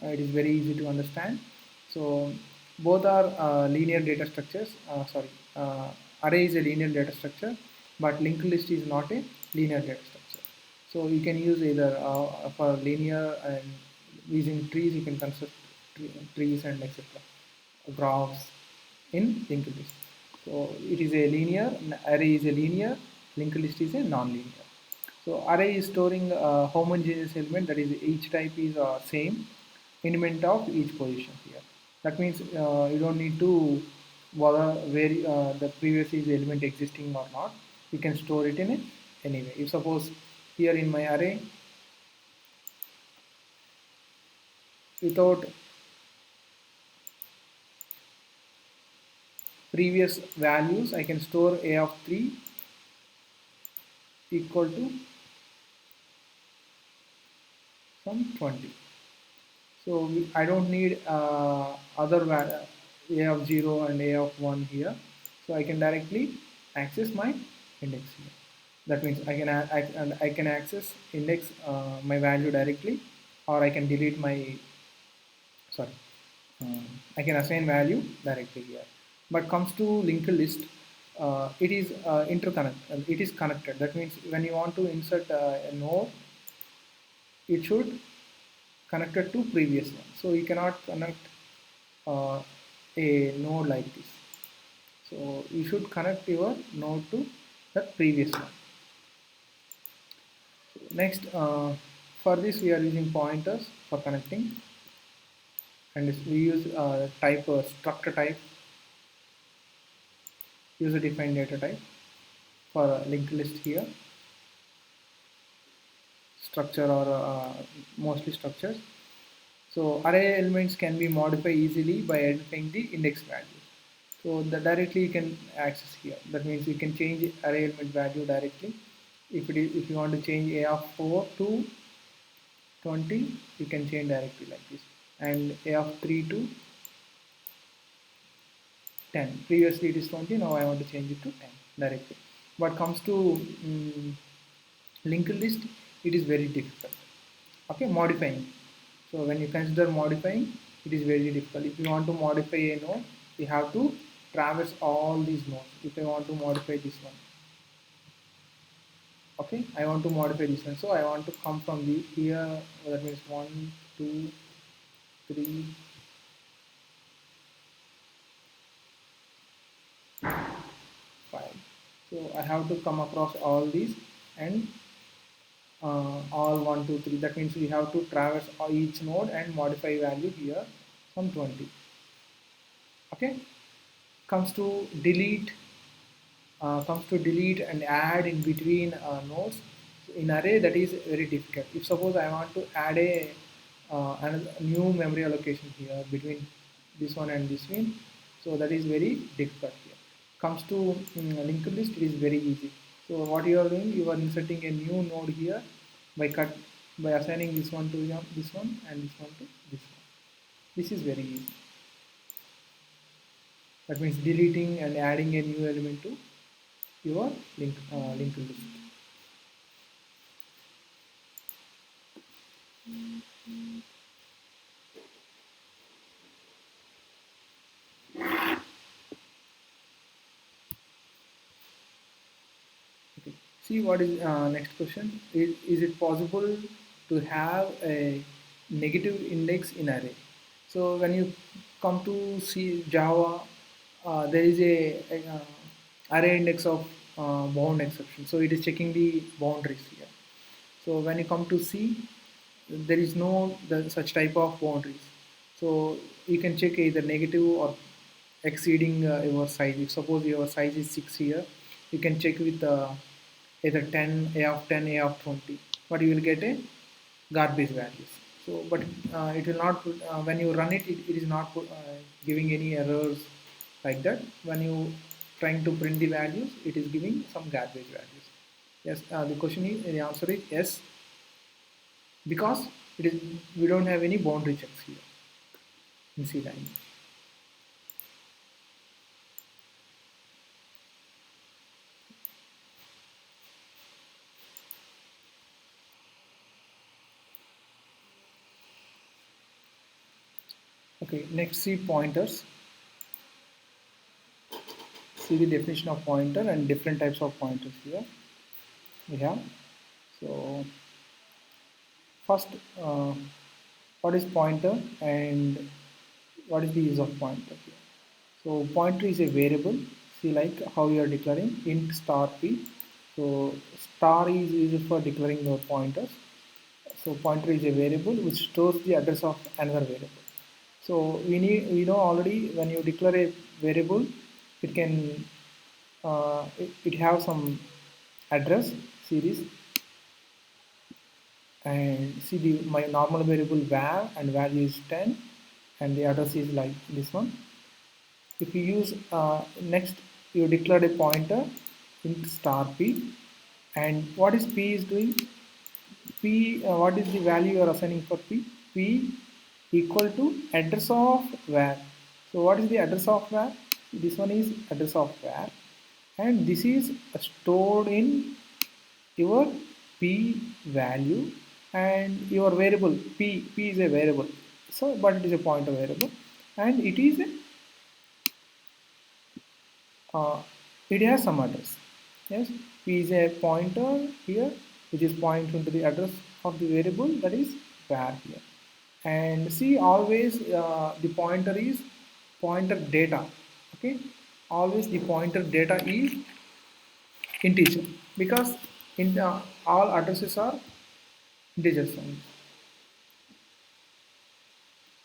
it is very easy to understand. So both are linear data structures. Array is a linear data structure, but linked list is not a linear data structure. So you can use either for linear, and using trees you can construct trees and etc. graphs in linked list. So it is a linear, array is a linear, linked list is a non-linear. So array is storing a homogeneous element, that is each type is same element of each position here. That means you don't need to bother where the previous is element existing or not. You can store it in it anyway. If suppose here in my array, without previous values, I can store a of 3 equal to some 20. So I don't need other a of 0 and a of 1 here. So I can directly access my index here. That means I can access index my value directly, or I can delete my, sorry, I can assign value directly here. But comes to linked list, it is it is connected. That means when you want to insert a node, it should connected to previous one. So you cannot connect a node like this. So you should connect your node to the previous one. So next, for this we are using pointers for connecting, and we use type structure type, user defined data type for linked list here, structure or mostly structures. So array elements can be modified easily by identifying the index value. So directly you can access here. That means you can change array element value directly. If you want to change a of 4 to 20, you can change directly like this, and a of 3 to 10. Previously it is 20. Now I want to change it to 10 directly. What comes to linked list, it is very difficult. Okay, modifying. So when you consider modifying, it is very difficult. If you want to modify a node, you have to traverse all these nodes. If I want to modify this one, Okay, I want to modify this one, so I want to come from the here. That means 1 2 3 5. So I have to come across all these and all 1 2 3. That means we have to traverse each node and modify value here from 20. Okay, comes to delete and add in between nodes in array. That is very difficult. If suppose I want to add another new memory allocation here between this one and this one, so that is very difficult here. Comes to linked list, it is very easy. So what you are doing, you are inserting a new node here by assigning this one to this one and this one to this one. This is very easy. That means deleting and adding a new element to your linked list. Okay. See what is next question. Is it possible to have a negative index in array? So when you come to see Java, there is a array index of bound exception. So it is checking the boundaries here. So when you come to C, there is no such type of boundaries. So you can check either negative or exceeding your size. If suppose your size is 6 here, you can check with either 10, A of 10, A of 20, but you will get a garbage values. So, but it will not put, when you run it, it is not giving any errors like that. When you trying to print the values, it is giving some garbage values. Yes, the answer is yes, because it is we don't have any boundary checks here in C language. Okay, next see pointers. See the definition of pointer and different types of pointers here we have. So first, what is pointer and what is the use of pointer here? So pointer is a variable. See like how you are declaring int star p. So star is used for declaring your pointers. So pointer is a variable which stores the address of another variable. So we know already when you declare a variable, it can it have some address series, and see the my normal variable var and value is 10 and the address is like this one. If you use next, you declared a pointer int star p, and what is p is doing? P what is the value you are assigning for p? P equal to address of var. So what is the address of var? This one is address of var, and this is stored in your p value, and your variable p is a variable, so but it is a pointer variable, and uh, it has some address. Yes, p is a pointer here which is pointing to the address of the variable, that is var here. And see always the pointer is pointer data. Okay, always the pointer data is integer, because in all addresses are integers only.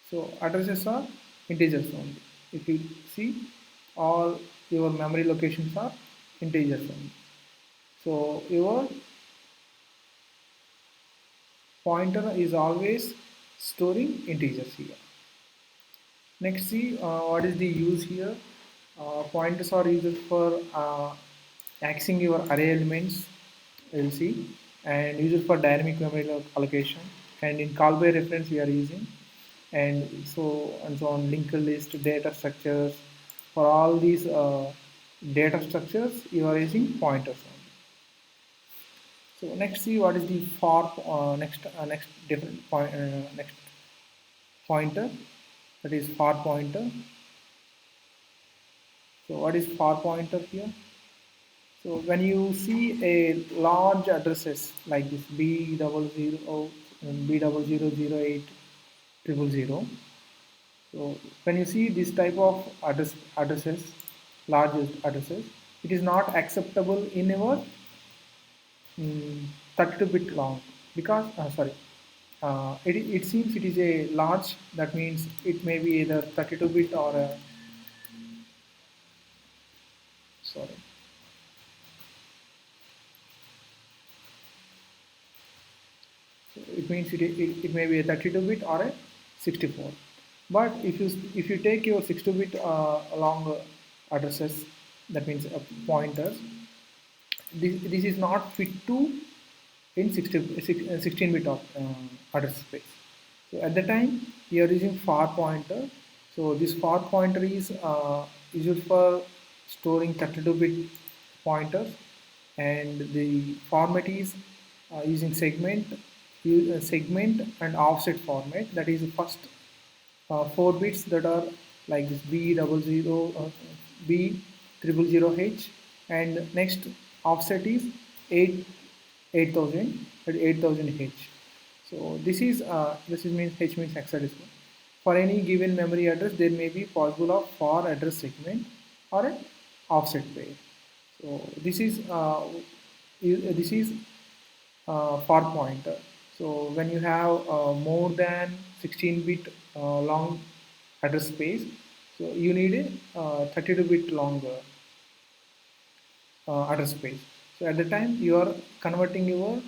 So addresses are integers only. If you see, all your memory locations are integers only. So your pointer is always storing integers here. Next, see what is the use here. Pointers are used for accessing your array elements, you'll see, and used for dynamic memory allocation. And in call by reference, we are using, and so on, linked list, data structures. For all these data structures, you are using pointers only. So next, see what is the for next different point next pointer, that is for pointer. So what is for pointer here? So when you see a large addresses like this B double zero B double zero zero eight triple zero, so when you see this type of addresses, large addresses, it is not acceptable in our 32-bit long because it seems it is a large, that means it may be either 32-bit or a, sorry, so it means it may be a 32-bit or a 64. But if you take your 62-bit long addresses, that means pointers, this is not fit to in 16-bit of address space. So at the time we are using far pointer. So this far pointer is used for storing 32-bit pointers, and the format is using segment and offset format. That is the first 4 bits that are like this B triple zero H, and next offset is 8 8000, that 8000 H. So this is means H means hexadecimal. For any given memory address, there may be possible of for address segment or an offset pair. So this is for pointer. So when you have more than 16-bit long address space, so you need a 32-bit long address space. So at the time you are converting your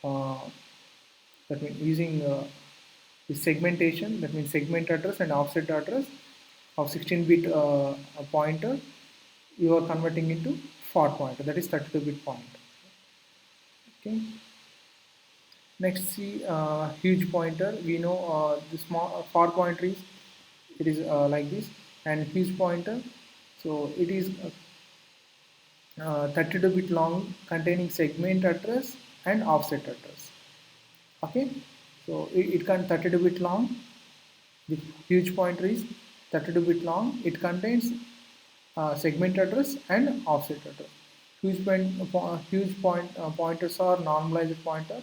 uh, that means using the segmentation, that means segment address and offset address of 16-bit pointer, you are converting into for pointer, that is 32-bit pointer. Okay. Next, see huge pointer. We know the small for pointer is it is like this, and huge pointer. So it is 32-bit long, containing segment address and offset address. Okay, so it can 32-bit long. The huge pointer is 32-bit long. It contains segment address and offset address. Pointers are normalized pointer.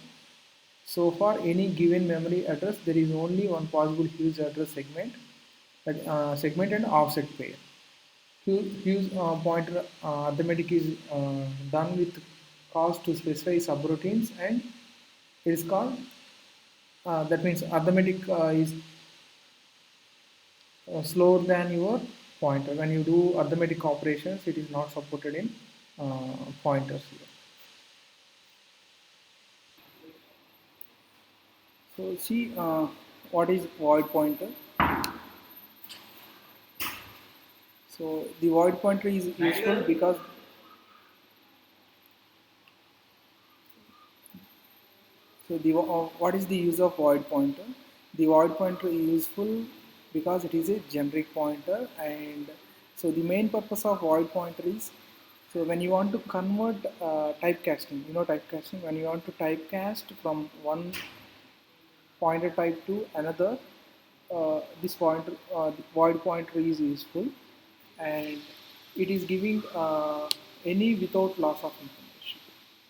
So for any given memory address, there is only one possible huge address segment, segment and offset pair. Huge pointer arithmetic is done with calls to specify subroutines, and it is called that means arithmetic is slower than your pointer. When you do arithmetic operations, it is not supported in pointers here. So see what is void pointer. So the void pointer is useful because what is the use of void pointer? The void pointer is useful because it is a generic pointer, and so the main purpose of void pointer is, so when you want to convert typecasting, typecasting, when you want to typecast from one pointer type to another, the void pointer is useful, and it is giving any without loss of information.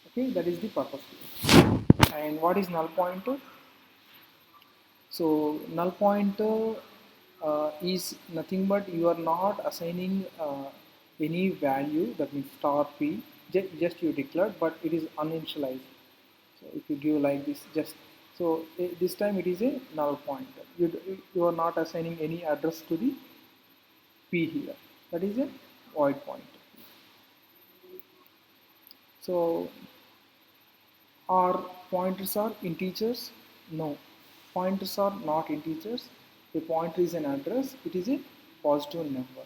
Okay, that is the purpose here. And what is null pointer? So null pointer is nothing but you are not assigning any value, that means star p, just you declared, but it is uninitialized. So if you give like this, just so this time it is a null pointer. You are not assigning any address to the p here. That is a void pointer. So are pointers are integers? No, pointers are not integers. A pointer is an address. It is a positive number.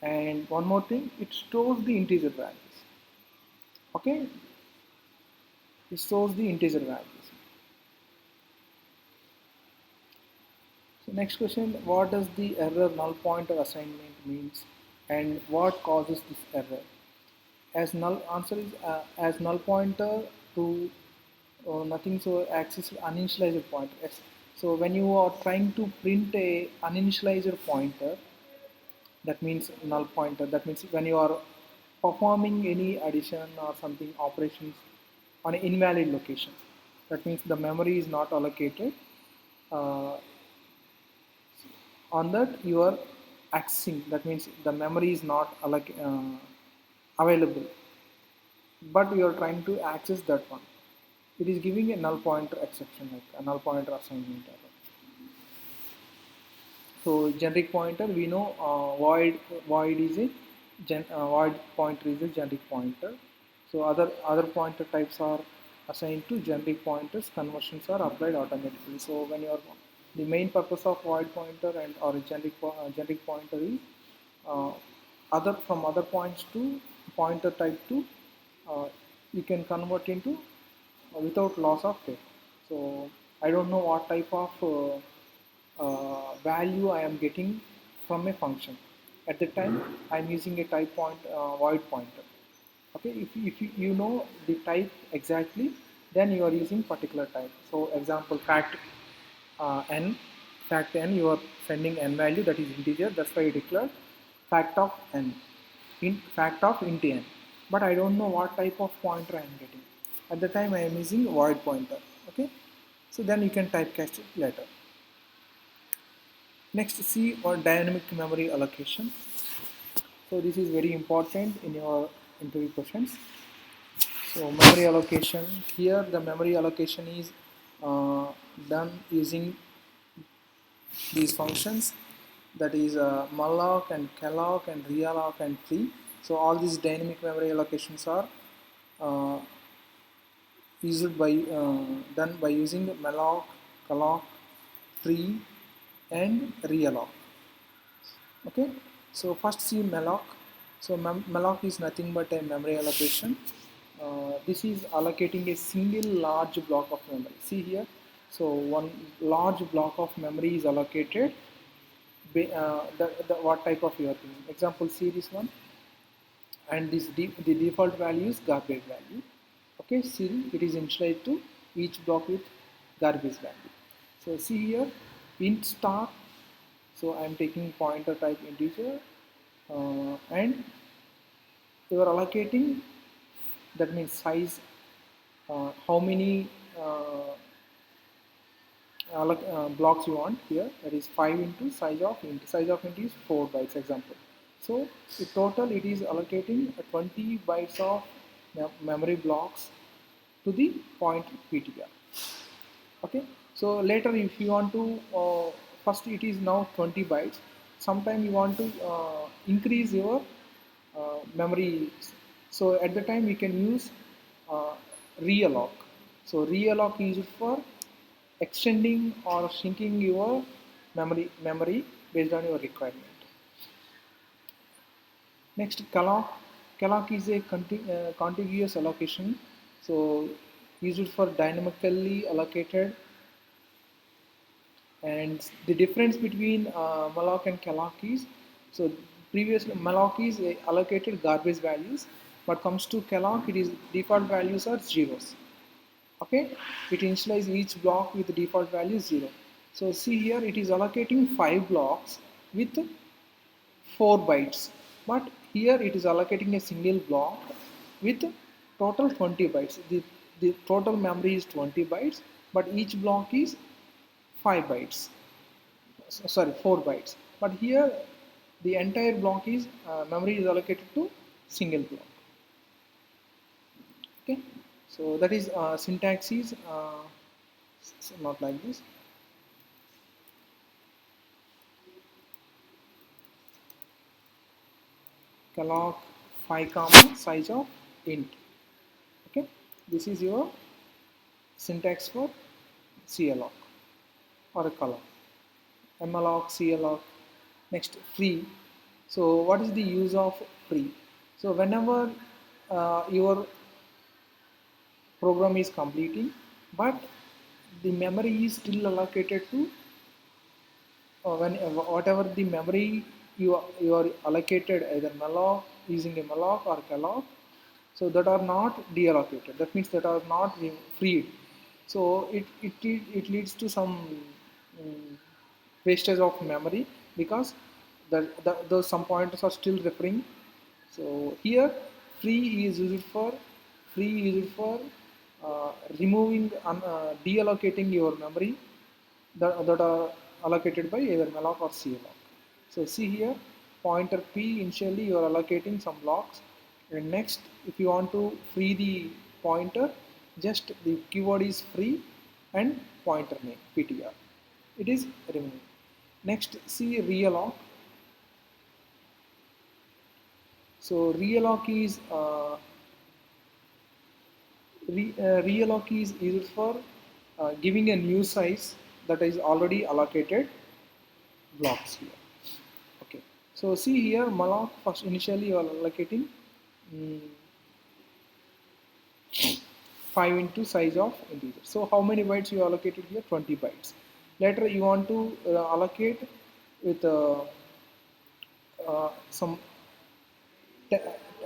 And one more thing, it stores the integer values. Okay, it stores the integer values. So next question, what does the error null pointer assignment means, and what causes this error? As null answer is as null pointer to nothing, so access uninitialized pointer. Yes. So when you are trying to print a uninitialized pointer, that means null pointer. That means when you are performing any addition or something operations on an invalid location. That means the memory is not allocated. Uh, on that you are accessing. That means the memory is not available, but you are trying to access that one. It is giving a null pointer exception, like a null pointer assignment error. So generic pointer, we know void is a void pointer is a generic pointer. So other pointer types are assigned to generic pointers. Conversions are applied automatically. So when you are the main purpose of void pointer and or a generic pointer is uh, other from other points to pointer type to uh, you can convert into without loss of data. So I don't know what type of value I am getting from a function. At the time, I am using a type void pointer. Okay, if you know the type exactly, then you are using particular type. So example n, fact n, you are sending n value, that is integer. That's why you declare fact of n, fact of int n. But I don't know what type of pointer I am getting. At the time, I am using void pointer. Okay, so then you can typecast it later. Next, C or dynamic memory allocation. So this is very important in your interview questions. So memory allocation, here the memory allocation is uh, done using these functions, that is malloc and calloc and realloc and free. So all these dynamic memory allocations are uh, used by done by using malloc, calloc, free and realloc. Okay, so first see malloc. So malloc is nothing but a memory allocation. This is allocating a single large block of memory. See here, so one large block of memory is allocated. What type of you are thinking? Example, see this one, and the default value is garbage value. Okay, see it is initialized to each block with garbage value. So see here, int star. So I am taking pointer type integer, and you are allocating, that means size, how many blocks you want here, that is 5 into size of int is 4 bytes example. So in total it is allocating 20 bytes of memory blocks to the point ptr. Okay, so later if you want to first it is now 20 bytes, sometime you want to increase your memory. So at the time we can use uh, realloc. So realloc is for extending or shrinking your memory based on your requirement. Next, calloc. Calloc is a contiguous allocation. So used for dynamically allocated. And the difference between malloc and calloc is, so previously malloc is allocated garbage values, but comes to calloc it is default values are zeros. Okay, it initializes each block with the default value 0. So see here it is allocating 5 blocks with 4 bytes, but here it is allocating a single block with total 20 bytes. The total memory is 20 bytes, but each block is 5 bytes, sorry 4 bytes, but here the entire block is memory is allocated to single block. Okay, so that is syntax is not like this. Calloc 5 comma size of int. Okay, this is your syntax for calloc or a calloc, malloc, calloc. Next, free. So what is the use of free? So whenever your program is completing, but the memory is still allocated to when whatever the memory you are allocated, either malloc using a malloc or calloc, so that are not deallocated. That means that are not freed. So it leads to some um, wastage of memory, because those some pointers are still referring So here free is used for uh, removing deallocating your memory that are allocated by either malloc or cloc. So see here, pointer p, initially you are allocating some blocks, and next if you want to free the pointer, just the keyword is free and pointer name ptr. It is removed. Next see realloc. So realloc is realloc is used for giving a new size that is already allocated blocks here. Okay, so see here malloc first initially you are allocating mm, 5 into size of integer. So how many bytes you allocated here? 20 bytes. Later you want to allocate with some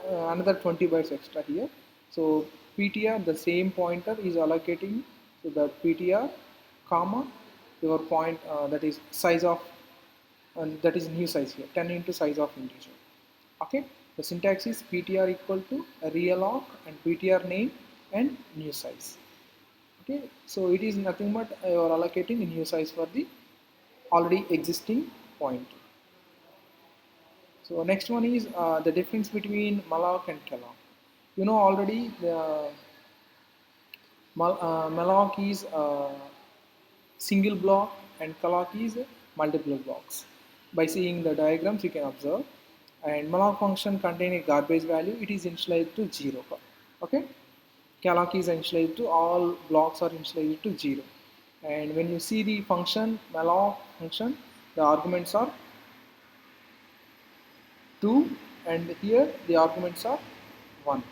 another 20 bytes extra here. So ptr, the same pointer is allocating to the ptr comma your point that is size of, and that is new size here, 10 into size of integer. Okay, the syntax is ptr equal to realloc and ptr name and new size. Okay, so it is nothing but you are allocating a new size for the already existing point. So next one is the difference between malloc and calloc. You know already the malloc is single block and calloc is multiple blocks. By seeing the diagrams you can observe. And malloc function contain a garbage value. It is initialized to 0. Okay, calloc is initialized to all blocks are initialized to 0. And when you see the function malloc function, the arguments are 2, and here the arguments are 1,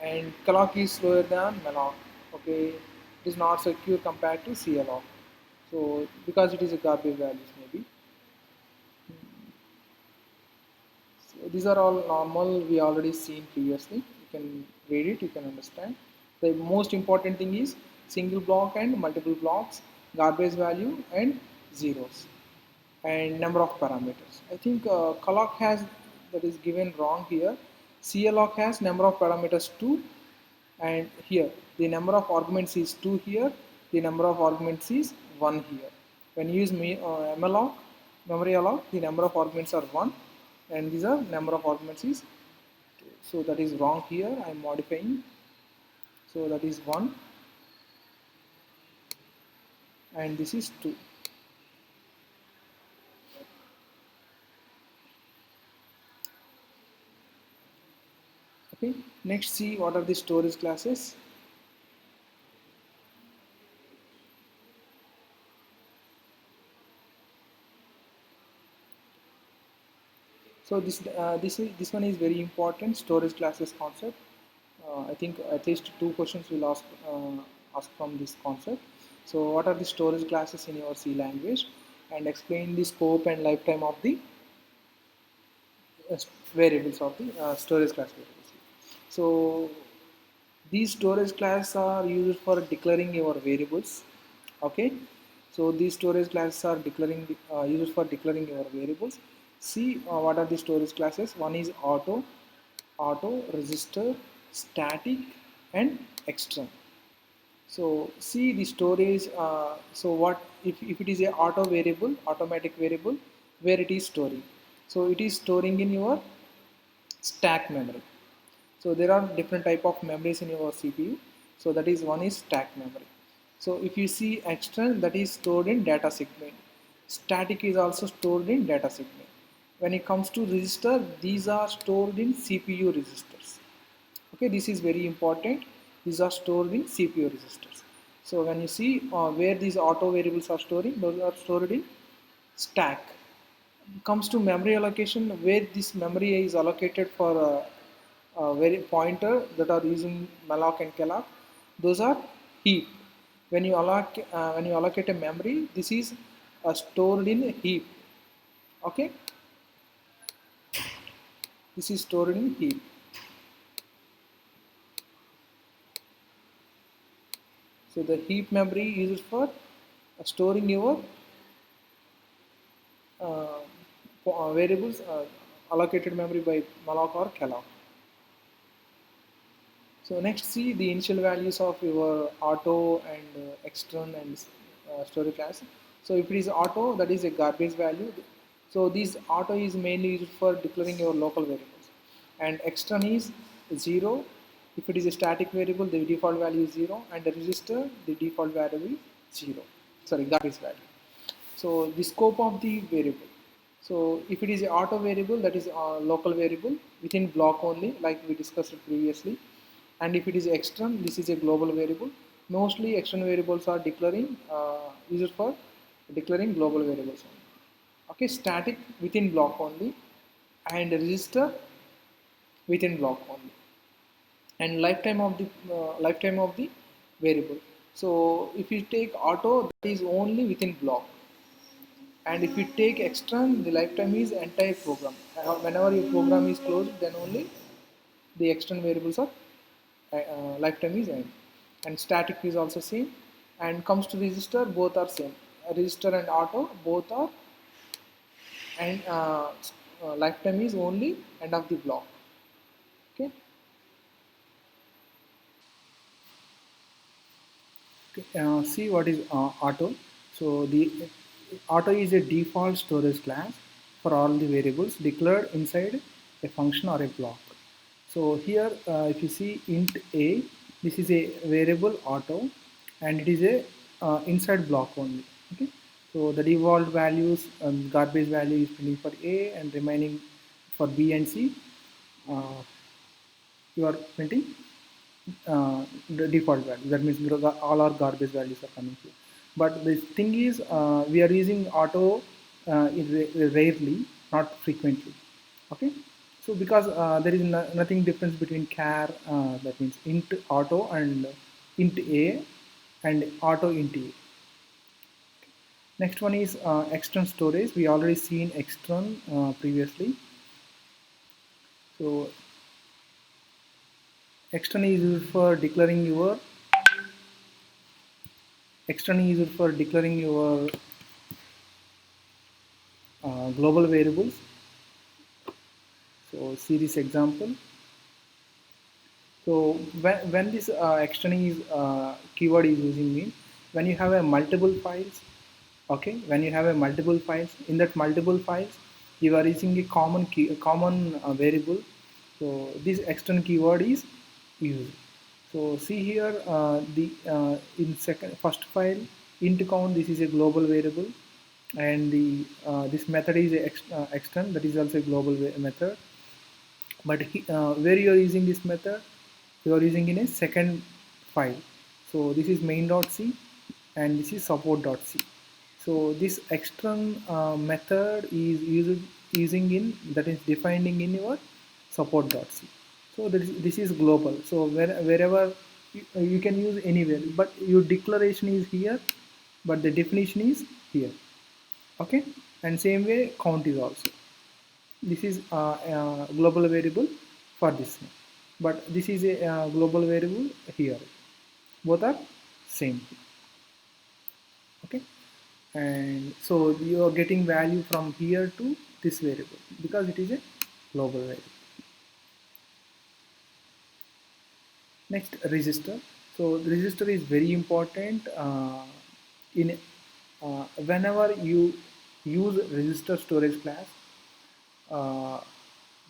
and calloc is slower than malloc. Okay, it is not secure compared to cloc, so because it is a garbage values maybe. So these are all normal, we already seen previously. You can read it, you can understand. The most important thing is single block and multiple blocks, garbage value and zeros, and number of parameters. I think calloc has, that is given wrong here. cloc has number of parameters 2, and here the number of arguments is 2 here, the number of arguments is 1 here. When you use malloc, memory alloc, the number of arguments are 1, and these are number of arguments is 2. So that is wrong here, I am modifying. So that is 1 and this is 2. Okay, next see what are the storage classes. So this one is very important, storage classes concept. I think at least 2 questions will ask from this concept. So what are the storage classes in your C language, and explain the scope and lifetime of the uh, variables of the storage class variables. So these storage classes are used for declaring your variables. Okay, so these storage classes are used for declaring your variables. See what are the storage classes. One is auto, register, static, and extern. So see the storage. So what if it is a auto variable, automatic variable, where it is storing? So it is storing in your stack memory. So there are different type of memories in your CPU. So that is, one is stack memory. So if you see external, that is stored in data segment. Static is also stored in data segment. When it comes to register, these are stored in CPU registers. Okay, this is very important. These are stored in CPU registers. So when you see where these auto variables are storing, those are stored in stack. Comes to memory allocation, where this memory is allocated for very pointer that are using malloc and calloc, those are heap. When you allocate a memory, this is stored in a heap. Okay, this is stored in heap. So the heap memory is for storing your variables, allocated memory by malloc or calloc. So next, see the initial values of your auto and extern and storage class. So if it is auto, that is a garbage value. So this auto is mainly used for declaring your local variables, and extern is 0. If it is a static variable, the default value is 0, and the register, the default value is 0. Sorry, garbage value. So the scope of the variable. So if it is a auto variable, that is a local variable within block only, like we discussed previously. And if it is extern, this is a global variable. Mostly external variables are declaring used for declaring global variables only. Okay, static within block only, and register within block only, and lifetime of the variable. So if you take auto, that is only within block, and if you take extern, the lifetime is entire program. Whenever your program is closed, then only the external variables are lifetime is end, and static is also same. And comes to register, both are same. Register and auto both are, and lifetime is only end of the block. Okay. Okay, see what is auto. So the auto is a default storage class for all the variables declared inside a function or a block. So here, if you see int a, this is a variable auto, and it is a inside block only. Okay. So the default values, garbage value is printing for a, and remaining for b and c. Uh, you are printing the default value. That means all our garbage values are coming here. But the thing is, we are using auto rarely, not frequently. Okay. So because there is nothing difference between char, that means int auto, and int a, and auto int a. Next one is extern storage. We already seen extern previously. So extern is used for declaring your global variables. So see this example. So when this extending is keyword is using mean, when you have a multiple files, okay, when you have a multiple files, in that multiple files you are using a common variable. So this extend keyword is used. So see here, the in first file int count, this is a global variable, and the this method is a extend, that is also a global method. But where you are using this method, you are using in a second file. So this is main.c, and this is support.c. So this extern method is using in, that is defining in your support.c. So this is global. So wherever you can use anywhere, but your declaration is here, but the definition is here. Okay. And same way count is also, this is a global variable for this one, but this is a global variable here. Both are same. Okay. And so you are getting value from here to this variable because it is a global variable. Next, register. So the register is very important in whenever you use register storage class.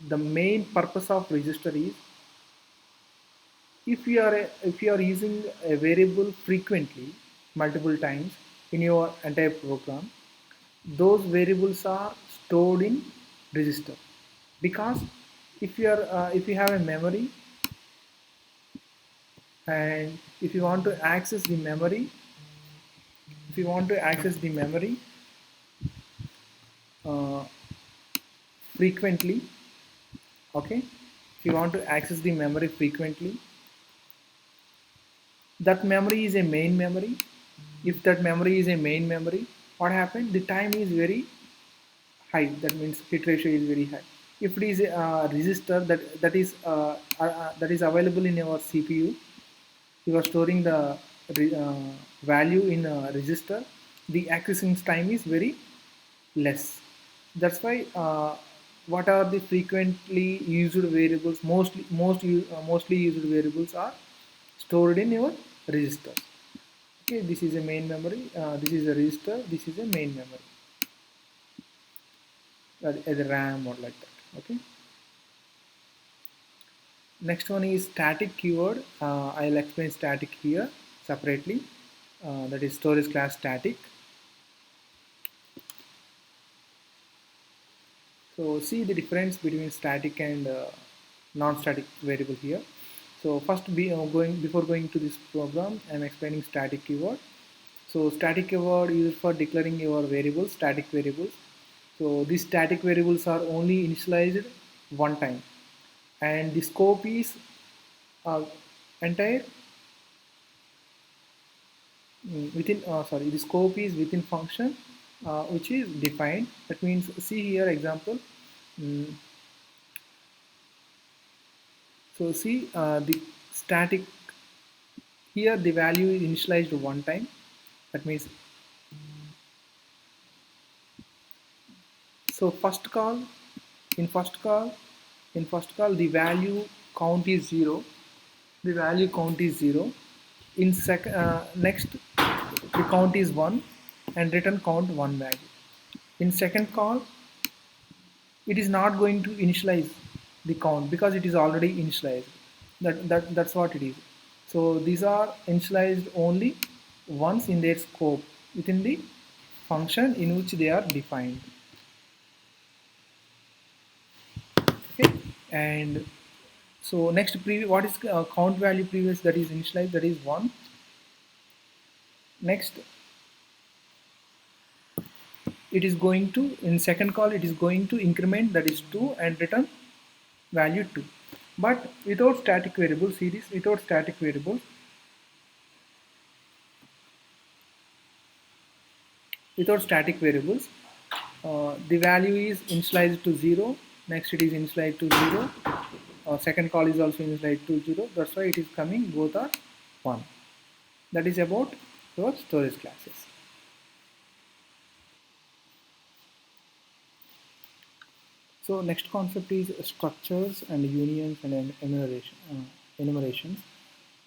The main purpose of register is, if you are using a variable frequently, multiple times in your entire program, those variables are stored in register. Because if you have a memory, and if you want to access the memory, uh, frequently, okay, if you want to access the memory frequently, that memory is a main memory. If that memory is a main memory, what happened? The time is very high. That means hit ratio is very high. If it is a register that is available in your CPU, you are storing the value in a register. The accessing time is very less. That's why what are the frequently used variables? Mostly used variables are stored in your register. Okay, this is a main memory, this is a register, this is a main memory, as a RAM or like that. Okay, next one is static keyword. I'll explain static here separately. That is storage class static. So see the difference between static and non-static variable here. So first, before going to this program, I'm explaining static keyword. So static keyword is for declaring your variables, static variables. So these static variables are only initialized one time, and the scope is entire within. Sorry, the scope is within function which is defined. That means, see here example. Mm, so see the static here, the value is initialized one time. That means, so in first call the value count is 0. The value count is 0. In next, the count is 1 and return count 1 value. In second call, it is not going to initialize the count because it is already initialized. That's what it is. So these are initialized only once in their scope within the function in which they are defined. Okay, and so next, what is count value previous, that is initialized, that is 1. Next, it is going to, in second call, it is going to increment, that is 2, and return value 2. But without static variables, see this, without static variables, the value is initialized to 0. Next, it is initialized to 0. Second call is also initialized to 0. That's why it is coming, both are 1. That is about your storage classes. So next concept is structures and unions and enumerations.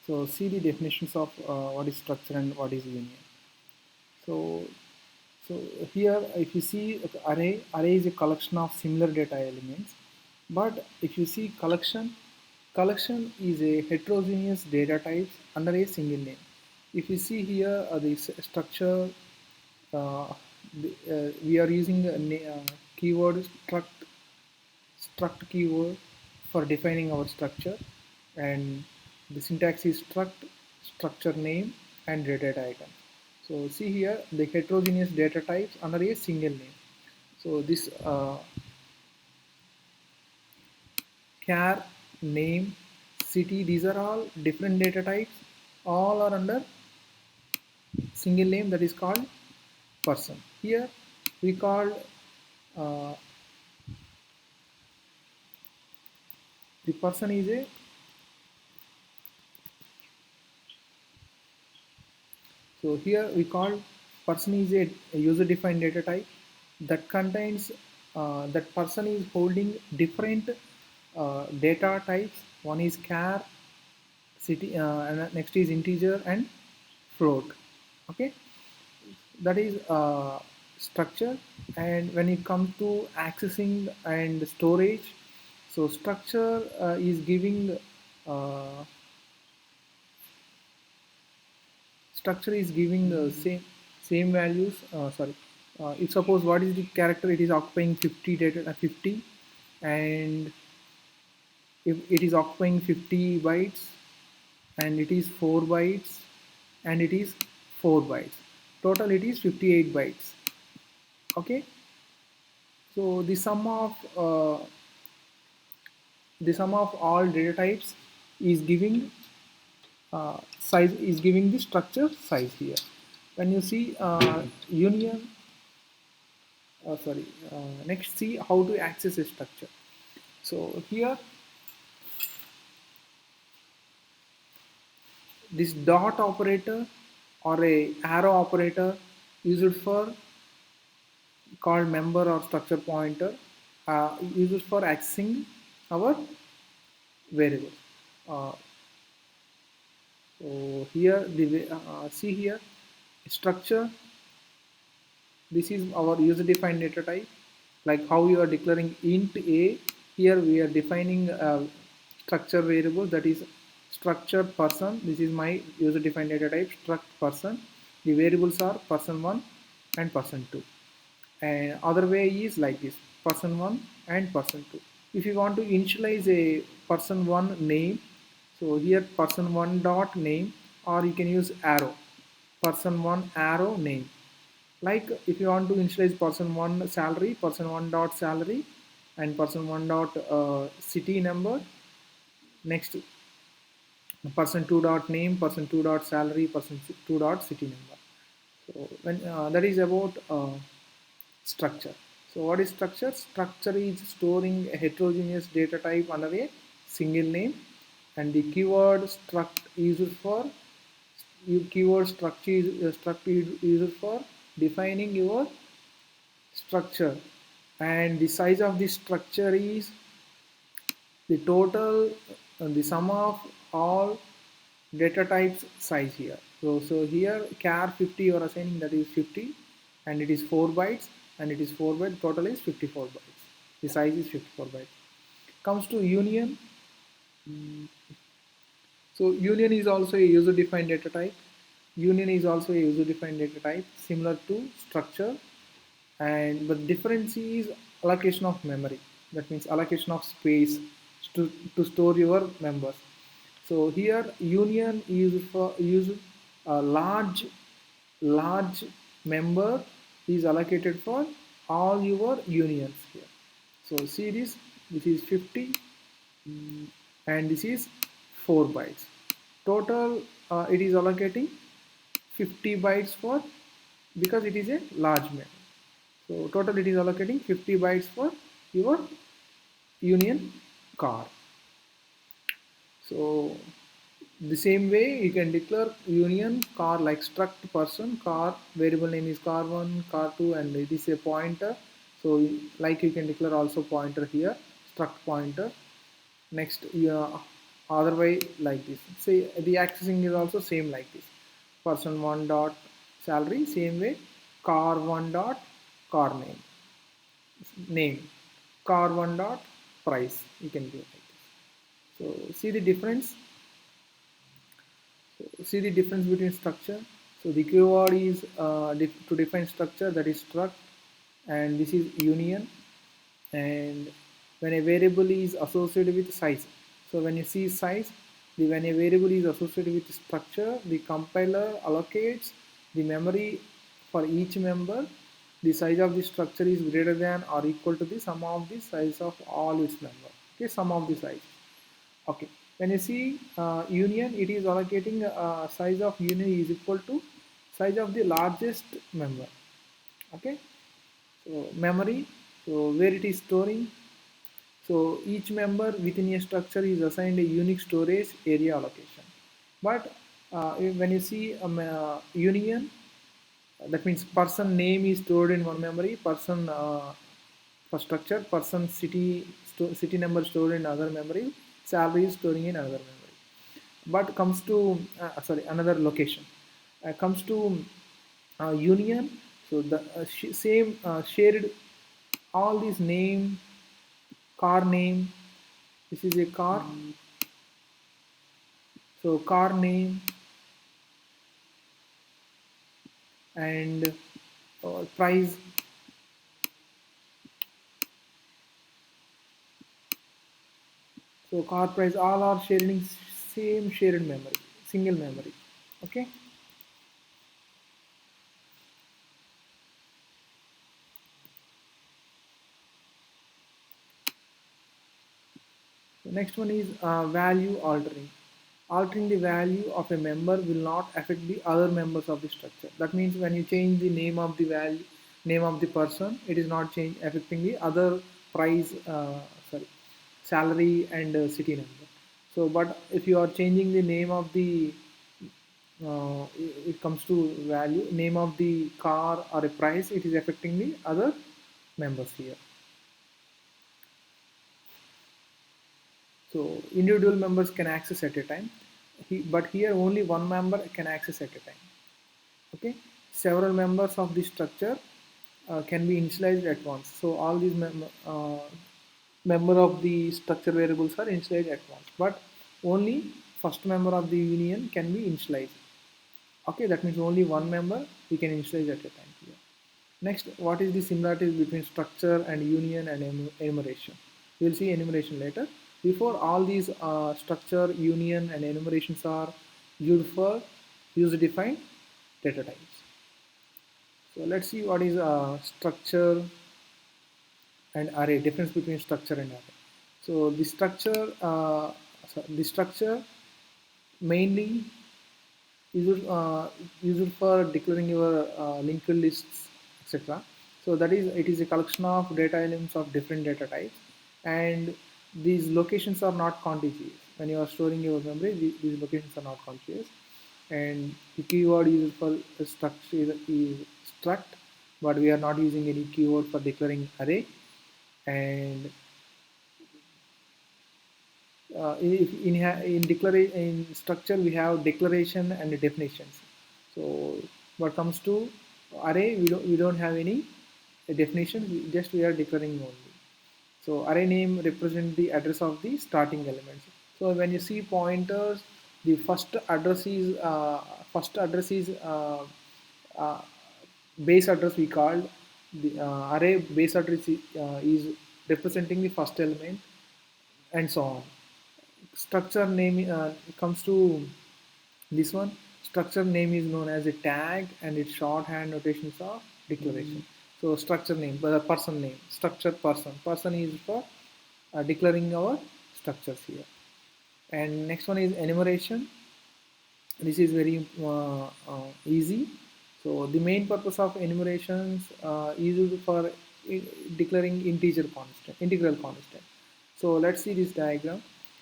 So see the definitions of what is structure and what is union. So so here, if you see array is a collection of similar data elements. But if you see collection is a heterogeneous data types under a single name. If you see here, this structure, we are using a keyword struct keyword for defining our structure, and the syntax is structure name and data item. So see here, the heterogeneous data types under a single name. So this char, name, city, these are all different data types, all are under single name, that is called person. Here we call uh, the person is a, so here we call person is a user defined data type that contains that person is holding different data types. One is char, city, and next is integer and float. Okay, that is structure. And when it comes to accessing and storage, so structure is giving uh, same values. Sorry, if suppose what is the character, it is occupying 50 data 50, and if it is occupying 50 bytes, and it is 4 bytes, and it is 4 bytes, total it is 58 bytes. Okay, so the sum of all data types is giving size, is giving the structure size here. When you see union, next, see how to access a structure. So here, this dot operator or a arrow operator used for called member or structure pointer, used for accessing our variables. Uh, so here see here structure. This is our user defined data type, like how you are declaring int a. Here we are defining structure variable, that is structure person. This is my user defined data type struct person. The variables are person1 and person2, and other way is like this, person1 and person2. If you want to initialize a person1 name, so here person1 dot name, or you can use arrow, person1 arrow name. Like if you want to initialize person1 salary, person1 dot salary, and person1 dot city number. Next person2 dot name, person2 dot salary, person2 dot city number. So when that is about structure. So what is structure? Structure is storing a heterogeneous data type under a single name, and the keyword struct used for keyword structure is used for defining your structure, and the size of the structure is the total the sum of all data types size here. So here char 50 you are assigning, that is 50, and it is 4 bytes, and it is 4 bytes, total is 54 bytes. The size is 54 bytes. Comes to union. So union is also a user defined data type. Union is also a user defined data type similar to structure, and the difference is allocation of memory. That means allocation of space to store your members. So here union is for use a large member is allocated for all your unions here. So see this is 50, and this is 4 bytes. Total it is allocating 50 bytes for, because it is a large memory. So total it is allocating 50 bytes for your union car. So the same way you can declare union car, like struct person car, variable name is car1, car2, and it is a pointer. So like you can declare also pointer here, struct pointer. Next other way like this. Say the accessing is also same like this, person1 dot salary, same way car1 dot car name, car1 dot price, you can do like this. So see the difference between structure. So the keyword is to define structure, that is struct, and this is union. And when a variable is associated with size, so when you see size, when a variable is associated with structure, the compiler allocates the memory for each member. The size of the structure is greater than or equal to the sum of the size of all its members. Okay, sum of the size. Okay, when you see union, it is allocating size of union is equal to size of the largest member. Okay, so memory, so where it is storing. So each member within a structure is assigned a unique storage area allocation. But when you see union, that means person name is stored in one memory, person for structure, person city number stored in another memory, salary is storing in another memory. But comes to sorry, another location. Comes to union, so the same shared all these name, car name. This is a car, so car name and price. So car price, all are sharing same shared memory, single memory. Okay. The next one is value altering. Altering the value of a member will not affect the other members of the structure. That means when you change the name of the value, name of the person, it is not affecting the other price, sorry, salary and city number. So, but if you are changing the name of the, it comes to value, name of the car or a price, it is affecting the other members here. So individual members can access at a time, but here only one member can access at a time. Okay, several members of the structure can be initialized at once. So all these member of the structure variables are initialized at once, but only first member of the union can be initialized. Okay, that means only one member we can initialize at a time here. Next, what is the similarities between structure and union and enumeration? We'll see enumeration later. Before, all these structure, union, and enumerations are used for user-defined data types. So let's see what is structure and array. Difference between structure and array. So the structure mainly used for declaring your linked lists, etc. So that is, it is a collection of data elements of different data types, and these locations are not contiguous. When you are storing your memory, these locations are not contiguous, and the keyword used for the structure is struct, but we are not using any keyword for declaring array. And if in structure we have declaration and definitions. So what comes to array, we don't have any definition. We are declaring only. So array name represents the address of the starting elements. So when you see pointers, the first address is uh, base address we called. The array base address is representing the first element, and so on. Structure name comes to this one. Structure name is known as a tag, and its shorthand notations are declaration. So structure name, the person name, structure person is for declaring our structures here. And next one is enumeration. This is very easy. So the main purpose of enumerations is used for declaring integral constant. So let's see this diagram.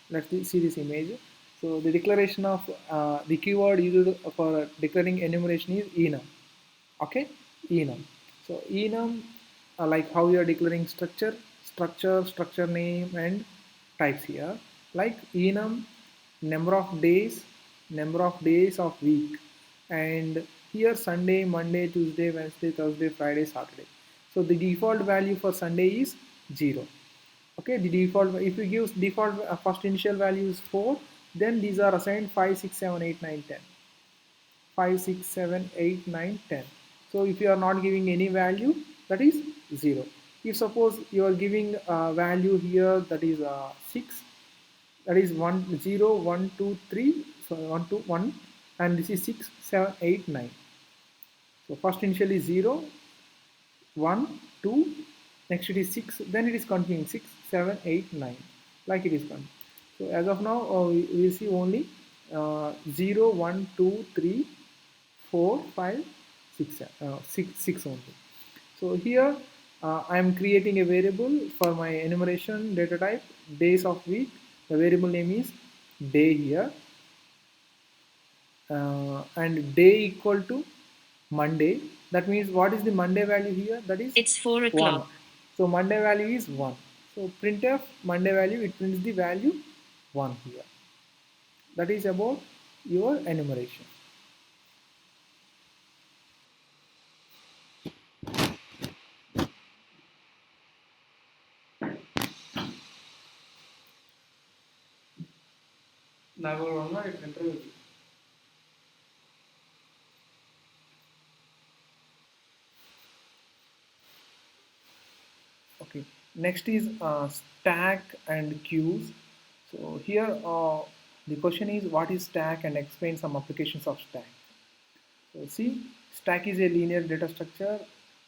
Let's see this image. So the declaration of the keyword used for declaring enumeration is enum. Okay, enum. So enum, like how you are declaring structure name and types here. Like enum, number of days of week, and here Sunday, Monday, Tuesday, Wednesday, Thursday, Friday, Saturday. So the default value for Sunday is 0. Okay, the default, if you give default first initial value is 4, then these are assigned 5, 6, 7, 8, 9, 10. 5, 6, 7, 8, 9, 10. So if you are not giving any value, that is 0. If suppose you are giving a value here, that is 6, that is 1, 0, 1, 2, 3, so 1, 2, 1, and this is 6, 7, 8, 9. So first initial is 0, 1, 2, next it is 6, then it is continuing 6, 7, 8, 9, like it is continuing. So as of now, we see only 0, 1, 2, 3, 4, 5, 6, 6 only. So here I am creating a variable for my enumeration data type, days of week. The variable name is day here, and day equal to Monday. That means what is the Monday value here? That is It's 4 1. o'clock. So Monday value is 1. So printf Monday value, it prints the value 1 here. That is about your enumeration. Okay, next is stack and queues. So here the question is what is stack, and explain some applications of stack. So see, stack is a linear data structure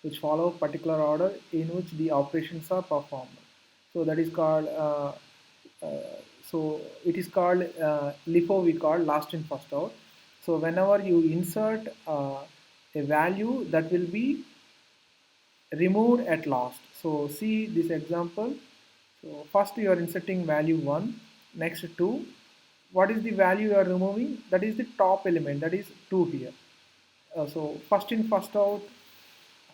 which follow particular order in which the operations are performed. So that is called uh, so it is called LIFO, we call last in first out. So whenever you insert a value, that will be removed at last. So see this example. So first you are inserting value 1, next 2. What is the value you are removing? That is the top element, that is 2 here. So first in first out,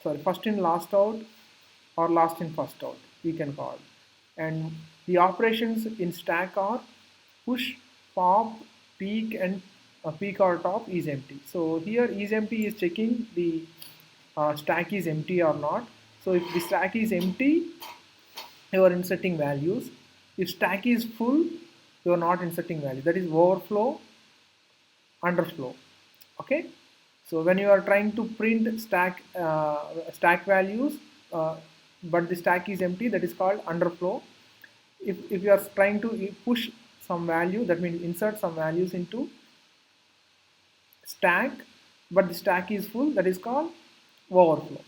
sorry, first in last out, or last in first out, we can call. And The operations in stack are push, pop, peek, and peek or top is empty. So here is empty is checking the stack is empty or not. So if the stack is empty, you are inserting values. If stack is full, you are not inserting value. That is overflow, underflow. Okay. So when you are trying to print stack values, but the stack is empty, that is called underflow. If you are trying to push some value, that means insert some values into stack, but the stack is full, that is called overflow.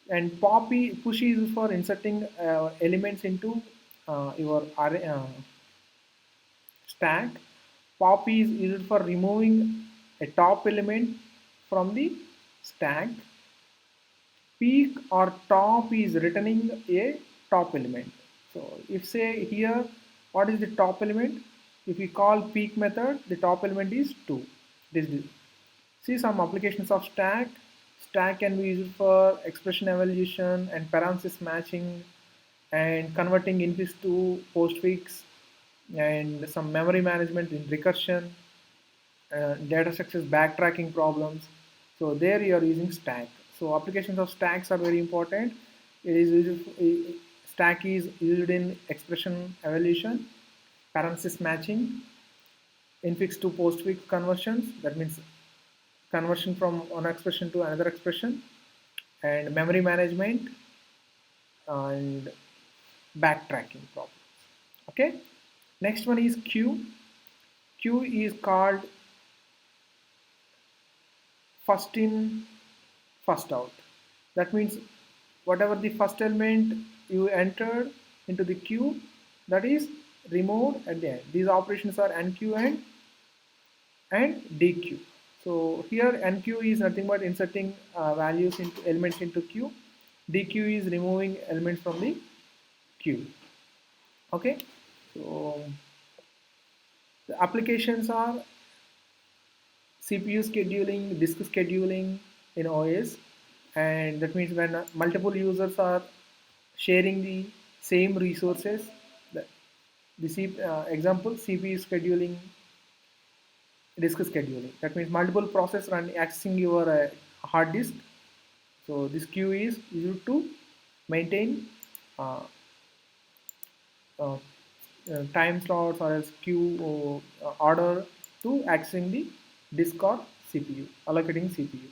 And push is for inserting elements into your array, stack. Pop is used for removing a top element from the stack. Peek or top is returning a top element. So if say here, what is the top element? If we call peek method, the top element is 2. See some applications of stack. Stack can be used for expression evaluation and parenthesis matching and converting infix to postfix and some memory management in recursion, data structures backtracking problems. So there you are using stack. So applications of stacks are very important. It is stack is used in expression evaluation, parenthesis matching, infix to postfix conversions. That means conversion from one expression to another expression, and memory management and backtracking problems. Okay. Next one is queue. Queue is called first in, first out. That means whatever the first element you entered into the queue, that is removed at the end. These operations are NQ and DQ. So here NQ is nothing but inserting values into elements into queue. DQ is removing elements from the queue. Okay. So the applications are CPU scheduling, disk scheduling in OS, and that means when multiple users are sharing the same resources, example CPU scheduling, disk scheduling. That means multiple process run accessing your hard disk. So this queue is used to maintain uh, uh, time slots or else queue order to accessing the disk or CPU, allocating CPU,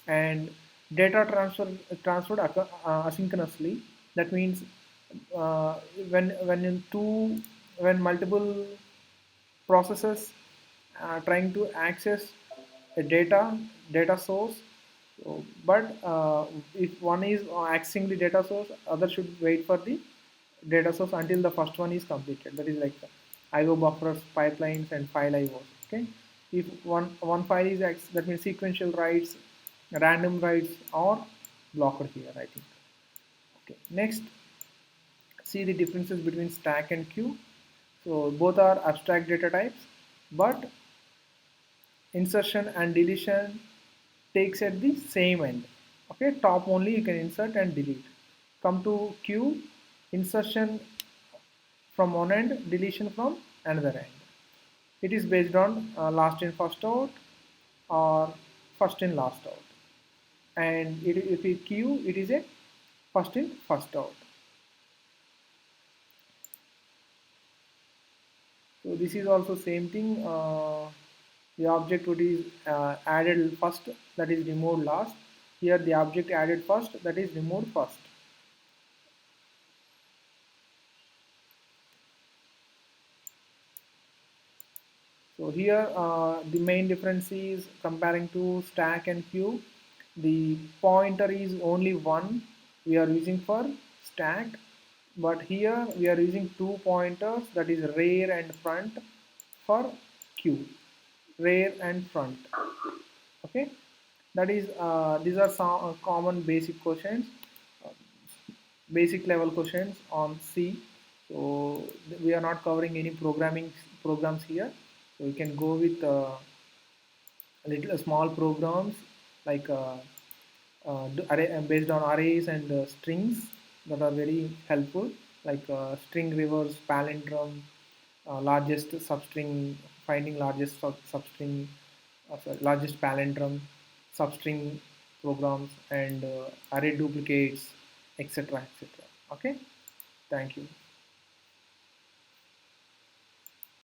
and data transferred asynchronously. That means uh, when in two when multiple processes trying to access a data source, but if one is accessing the data source, other should wait for the data source until the first one is completed. That is like IO buffers, pipelines, and file IOs. Okay, if one file is that means sequential writes, random writes, or blocked here. I think. Okay, next, see the differences between stack and queue. So both are abstract data types, but insertion and deletion takes at the same end. Okay, top only you can insert and delete. Come to queue, insertion from one end, deletion from another end. It is based on last in first out or first in last out. And if it queue, it is a first in first out. So this is also same thing. The object what is added first, that is removed last. Here the object added first, that is removed first. So here the main difference is comparing to stack and queue. The pointer is only one we are using for stack, but here we are using two pointers, that is rear and front, for queue. Rear and front. Okay, that is these are some common basic questions, uh, basic level questions on C. So we are not covering any programming programs here. So you can go with small programs like based on arrays and strings that are very helpful. like string reverse, palindrome, largest substring, finding largest substring, sorry, largest palindrome, substring programs, and array duplicates, etc., etc. Okay, thank you.